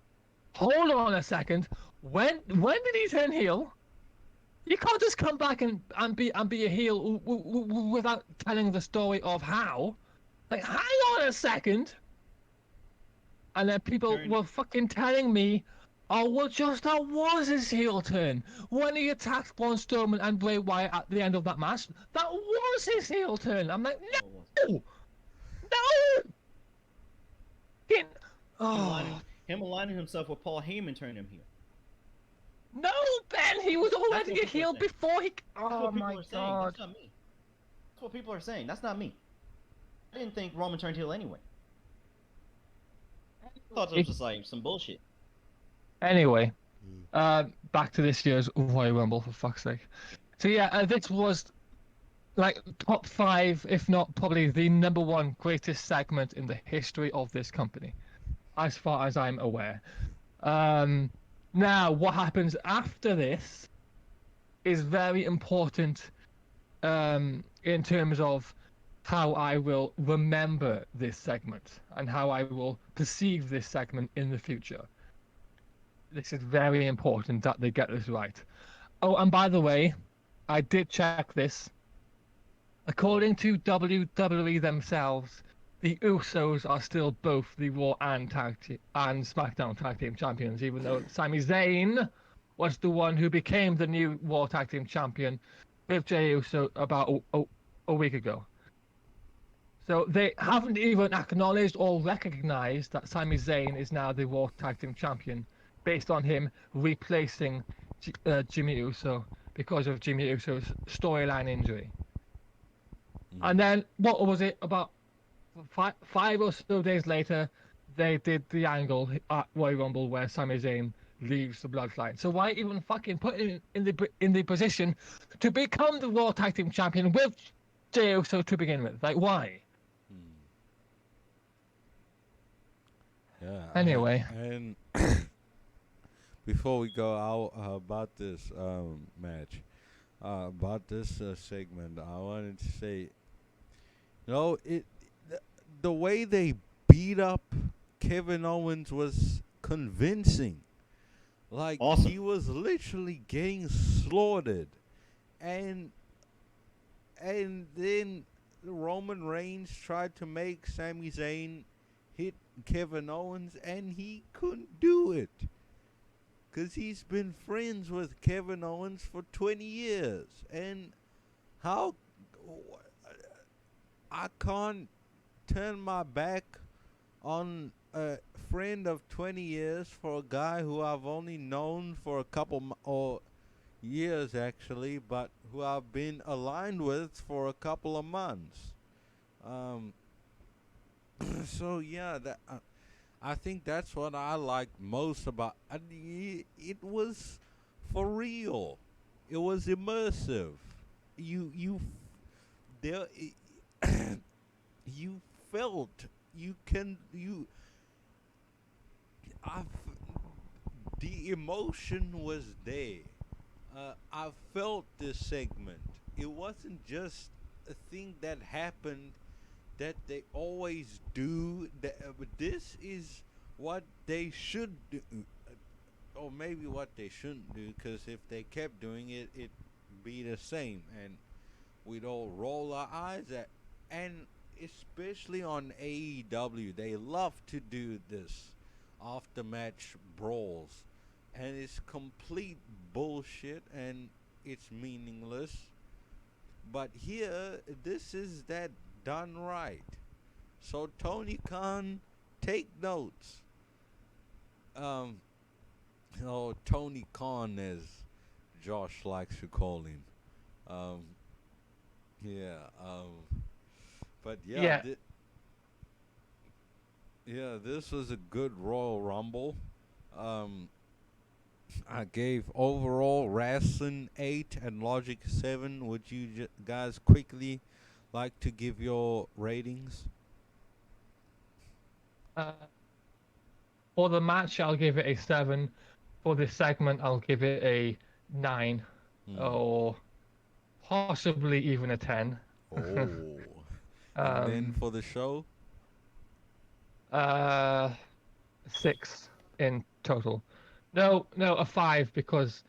S3: a second. When did he turn heel? You can't just come back and be a heel without telling the story of how. Like, hang on a second. And then people were fucking telling me Oh, well, just that was his heel turn. When he attacked Braun Strowman and Bray Wyatt at the end of that match, that was his heel turn. I'm like, no! No! Get... Oh,
S2: Him aligning himself with Paul Heyman turned him heel.
S3: no, Ben! He was
S2: That's
S3: already
S2: what
S3: a
S2: people are
S3: heel
S2: saying.
S3: before he...
S2: That's
S3: Oh,
S2: what people
S3: my
S2: are saying.
S3: God.
S2: That's not me. That's what people are saying. That's not me. I didn't think Roman turned heel anyway. I thought it was just like some bullshit.
S3: Anyway, back to this year's Royal Rumble, for fuck's sake. So yeah, this was like top 5, if not probably the #1 greatest segment in the history of this company, as far as I'm aware. Now, what happens after this is very important in terms of how I will remember this segment and how I will perceive this segment in the future. This is very important that they get this right. Oh, and by the way, I did check this. According to WWE themselves, the Usos are still both the Raw and SmackDown Tag Team Champions, even though Sami Zayn was the one who became the new Raw Tag Team Champion with Jey Uso about a week ago. So they haven't even acknowledged or recognized that Sami Zayn is now the Raw Tag Team Champion based on him replacing Jimmy Uso because of Jimmy Uso's storyline injury. And then, what was it, about 5 or so days later, they did the angle at Royal Rumble where Sami Zayn leaves the Bloodline. So why even fucking put him in the position to become the Raw Tag Team Champion with Jey Uso to begin with? Like, why?
S1: Yeah.
S3: Anyway.
S1: And before we go out about this match, about this segment, I wanted to say, the way they beat up Kevin Owens was convincing. Like,
S2: Awesome.
S1: he was literally getting slaughtered, and then Roman Reigns tried to make Sami Zayn hit Kevin Owens, and he couldn't do it. Because he's been friends with Kevin Owens for 20 years. And how... I can't turn my back on a friend of 20 years for a guy who I've only known for a couple or years, actually, but who I've been aligned with for a couple of months. So, yeah, that... I think that's what I liked most about it. It was for real. It was immersive. You felt the emotion was there. I felt this segment. It wasn't just a thing that happened that they always do. But this is what they should do, or maybe what they shouldn't do. Because if they kept doing it, it'd be the same, and we'd all roll our eyes at. And especially on AEW, they love to do this after-match brawls, and it's complete bullshit and it's meaningless. But here, this is that done right. So Tony Khan, take notes. Tony Khan, as Josh likes to call him. But yeah, this was a good Royal Rumble. I gave overall Wrestling 8 and Logic 7. Would you guys quickly like to give your ratings?
S3: For the match, I'll give it a 7. For this segment, I'll give it a 9. Or possibly even a 10.
S1: Oh. And then for the show?
S3: 6 in total. No, a 5 because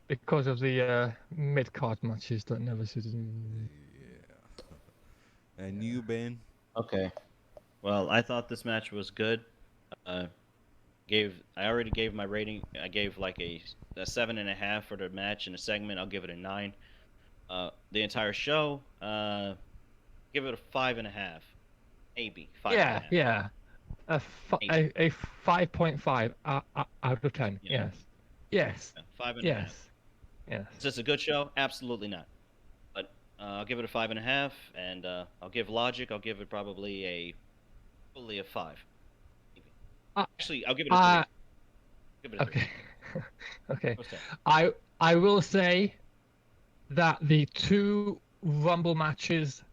S3: of the mid-card matches that never suited me.
S1: Yeah. And you, Ben?
S2: Okay. Well, I thought this match was good. I already gave my rating. I gave like a 7.5 for the match and the segment. I'll give it a 9. The entire show, give it a 5.5, maybe 5.5.
S3: Yeah. A 5.5 out of 10.
S2: Yeah.
S3: Yes.
S2: 5.5.
S3: Yes.
S2: Is this a good show? Absolutely not. But I'll give it a 5.5, and I'll give Logic. I'll give it probably a 5. Maybe. Actually, I'll give it a 3. Give it a 3.
S3: Okay. Okay. I will say that the 2 Rumble matches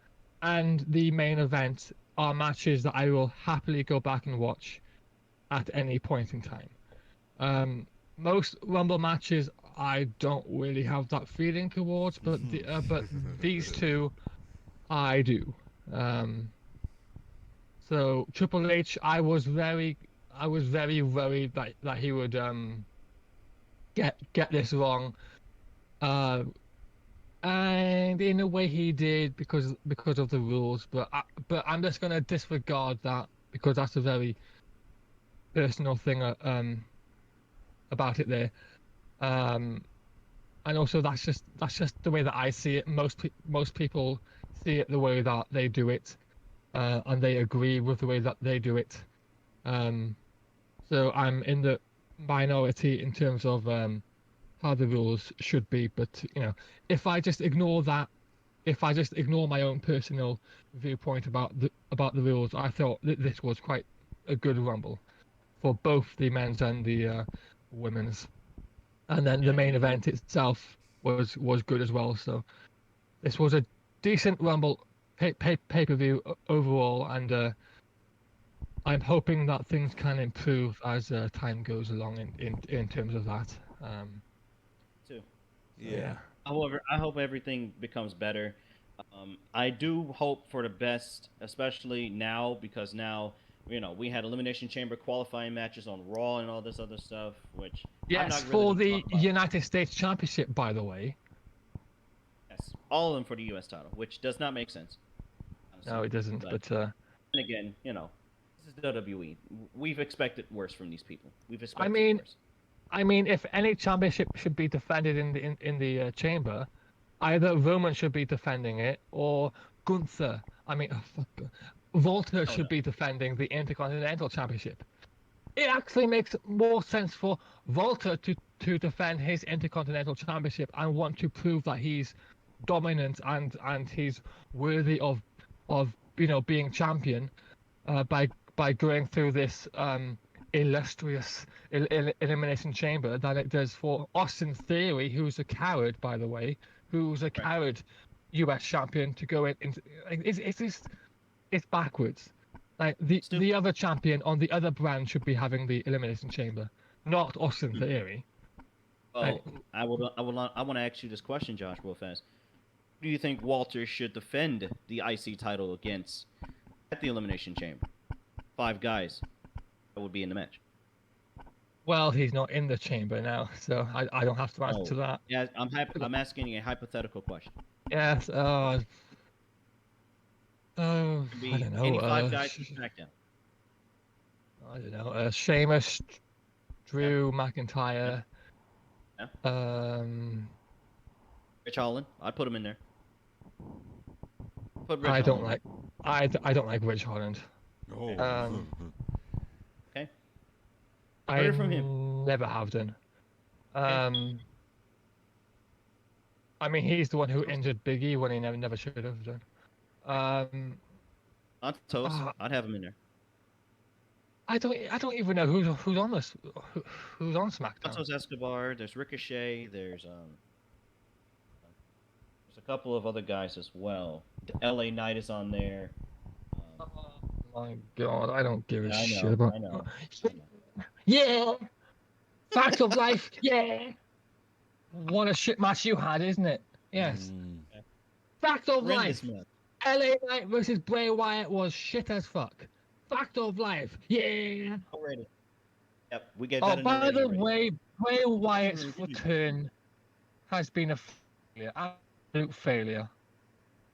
S3: and the main event are matches that I will happily go back and watch at any point in time. Most Rumble matches I don't really have that feeling towards, but but these 2 I do. So Triple H, I was very worried that he would get this wrong, and in a way he did because of the rules. But I'm just gonna disregard that because that's a very personal thing about it there. And also that's just the way that I see it. Most people see it the way that they do it, and they agree with the way that they do it. So I'm in the minority in terms of how the rules should be. But if I just ignore that, if I just ignore my own personal viewpoint about the rules, I thought that this was quite a good Rumble for both the men's and the women's. And then the main event itself was good as well. So this was a decent Rumble pay-per-view overall, and I'm hoping that things can improve as time goes along in terms of that.
S2: Too.
S1: Yeah.
S2: However, I hope everything becomes better. I do hope for the best, especially now, because now we had Elimination Chamber qualifying matches on Raw and all this other stuff, which I'm
S3: Yes,
S2: not really
S3: for
S2: gonna
S3: the
S2: talk about.
S3: United States Championship, by the way.
S2: Yes, all of them for the U.S. title, which does not make sense. Honestly.
S3: No, it doesn't. But
S2: and again, this is WWE. We've expected worse from these people. We've expected worse.
S3: I mean, if any championship should be defended in the chamber, either Roman should be defending it or Gunther. Walter should be defending the Intercontinental Championship. It actually makes more sense for Walter to defend his Intercontinental Championship and want to prove that he's dominant and he's worthy of being champion by going through this illustrious elimination chamber than it does for Austin Theory, who's a coward, by the way, who's a coward US champion to go in. It's backwards. Like the other champion on the other brand should be having the elimination chamber, not Austin Theory.
S2: Well, I want to ask you this question, Josh, real fast. Who do you think Walter should defend the IC title against at the elimination chamber? 5 guys that would be in the match.
S3: Well, he's not in the chamber now, so I don't have to answer that.
S2: Yeah, I'm asking a hypothetical question.
S3: Yes. I don't know.
S2: Any 5 guys from SmackDown.
S3: I don't know. Sheamus, Drew McIntyre.
S2: Yeah. Rich Holland. I'd put him in there.
S3: I don't like Rich Holland.
S1: Oh.
S2: Okay.
S3: I
S2: Heard from him.
S3: Never have done.
S2: Okay.
S3: I mean, he's the one who injured Big E when he never should have done.
S2: On toast. I'd have him in there.
S3: I don't even know who's on this. Who's on SmackDown?
S2: Santos Escobar. There's Ricochet. There's a couple of other guys as well. LA Knight is on there.
S3: Oh my God, I don't give a shit
S2: about.
S3: I know.
S2: Yeah.
S3: Fact of life. Yeah. What a shit match you had, isn't it? Yes. Fact of life. LA Knight versus Bray Wyatt was shit as fuck. Fact of life. Yeah.
S2: Already. Yep, we get that.
S3: By the way, Bray Wyatt's return has been a failure. Absolute failure.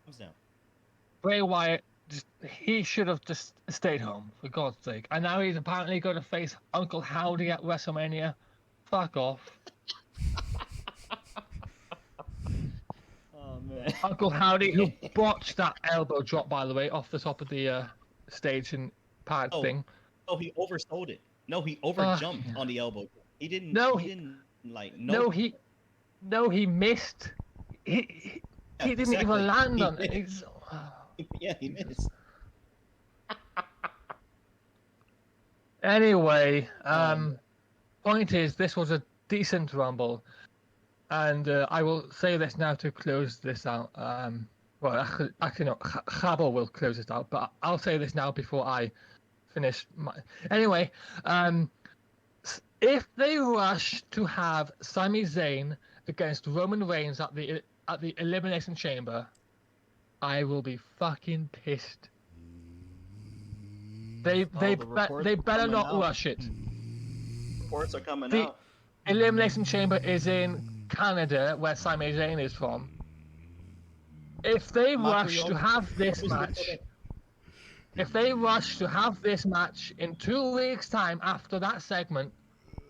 S2: Comes down.
S3: Bray Wyatt he should have just stayed home, for God's sake. And now he's apparently going to face Uncle Howdy at WrestleMania. Fuck off.
S2: Oh man.
S3: Uncle Howdy, who botched that elbow drop, by the way, off the top of the stage and pad thing.
S2: Oh, he oversold it. No, he overjumped on the elbow. He didn't.
S3: No,
S2: he didn't like.
S3: No, he missed. He didn't even land on it.
S2: Yeah, he missed.
S3: Anyway, point is, this was a decent Rumble, and I will say this now to close this out. Well, actually, no, Kgabo will close it out, but I'll say this now before I finish. Anyway, if they rush to have Sami Zayn against Roman Reigns at the Elimination Chamber, I will be fucking pissed. They better not rush it.
S2: Reports are coming
S3: the
S2: out.
S3: Elimination Chamber is in Canada, where Sami Zayn is from. If they rush to have this match, in 2 weeks' time after that segment,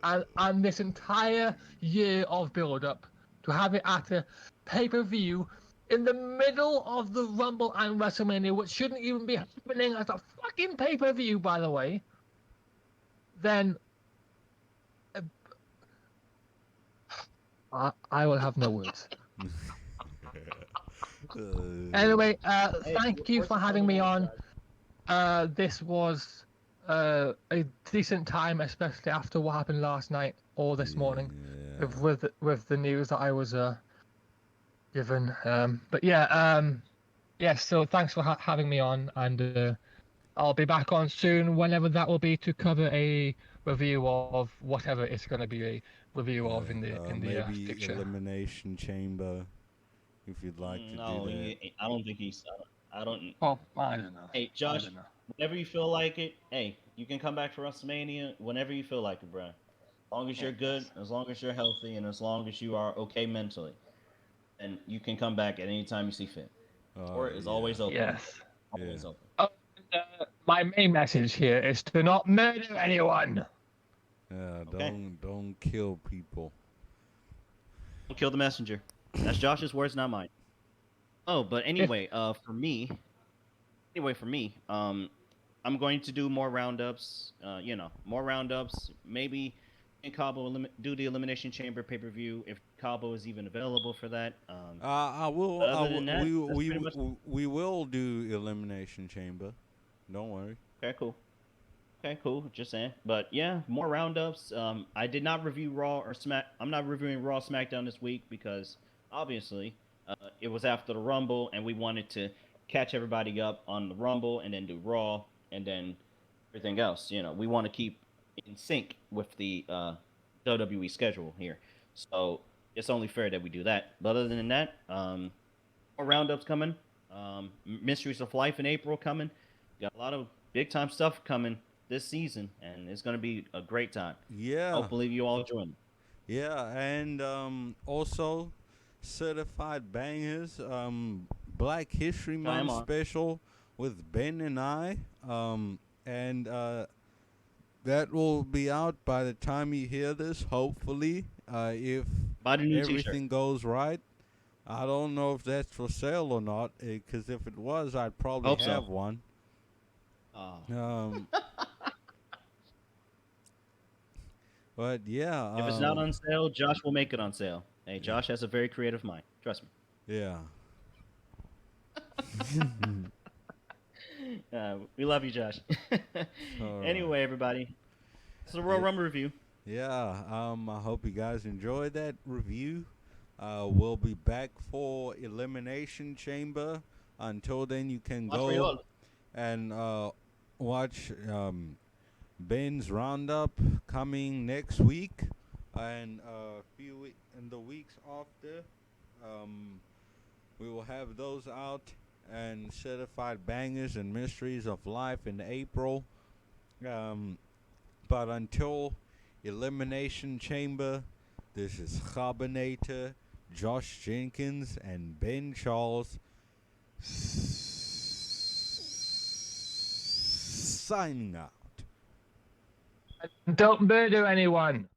S3: and this entire year of build-up, to have it at a pay-per-view in the middle of the Rumble and WrestleMania, which shouldn't even be happening as a fucking pay-per-view, by the way, then I will have no words. Anyway, thank you for having me on. This was a decent time, especially after what happened last night or this morning, with the news that I was given. But yeah, yes. So thanks for having me on, and I'll be back on soon, whenever that will be, to cover a review of whatever it's going to be a review of in the
S1: maybe
S3: future.
S1: Elimination Chamber, if you'd like to do that.
S2: I don't think he's. I don't.
S3: Oh, I don't know.
S2: Hey, Josh, whenever you feel like it, hey, you can come back for WrestleMania whenever you feel like it, bro. As long as you're good, as long as you're healthy, and as long as you are okay mentally, and you can come back at any time you see fit. Or is always open.
S3: Yes.
S2: Always open.
S3: My main message here is to not murder anyone.
S1: Yeah,
S2: Okay.
S1: don't kill people.
S2: Don't kill the messenger. That's Josh's words, not mine. Oh, but anyway, for me, I'm going to do more roundups. More roundups. Maybe in Kgabo do the Elimination Chamber pay-per-view if Kgabo is even available for that.
S1: I will.
S2: Other than that,
S1: we will do Elimination Chamber. Don't worry.
S2: Okay, cool. Just saying. But yeah, more roundups. I did not review Raw or Smack. I'm not reviewing Raw SmackDown this week because obviously it was after the Rumble and we wanted to catch everybody up on the Rumble and then do Raw and then everything else. You know, we want to keep in sync with the WWE schedule here. So it's only fair that we do that. But other than that, more roundups coming. Mysteries of Life in April coming. Got a lot of big time stuff coming this season, and it's going to be a great time.
S1: Yeah.
S2: Hopefully you all join.
S1: Yeah, and also Certified Bangers, Black History Month special with Ben and I, and that will be out by the time you hear this. Hopefully, if everything goes right. I don't know if that's for sale or not, because if it was, I'd probably have one. But yeah,
S2: if it's not on sale, Josh will make it on sale. Hey, Josh has a very creative mind. Trust me.
S1: Yeah.
S2: We love you, Josh. Anyway, everybody, it's the Royal Rumble review.
S1: Yeah. I hope you guys enjoyed that review. We'll be back for Elimination Chamber. Until then, you can go and watch Ben's Roundup coming next week, and in the weeks after, we will have those out, and Certified Bangers and Mysteries of Life in April. But until Elimination Chamber, this is Kgabonator, Josh Jenkins, and Ben Charles signing out.
S3: Don't murder anyone.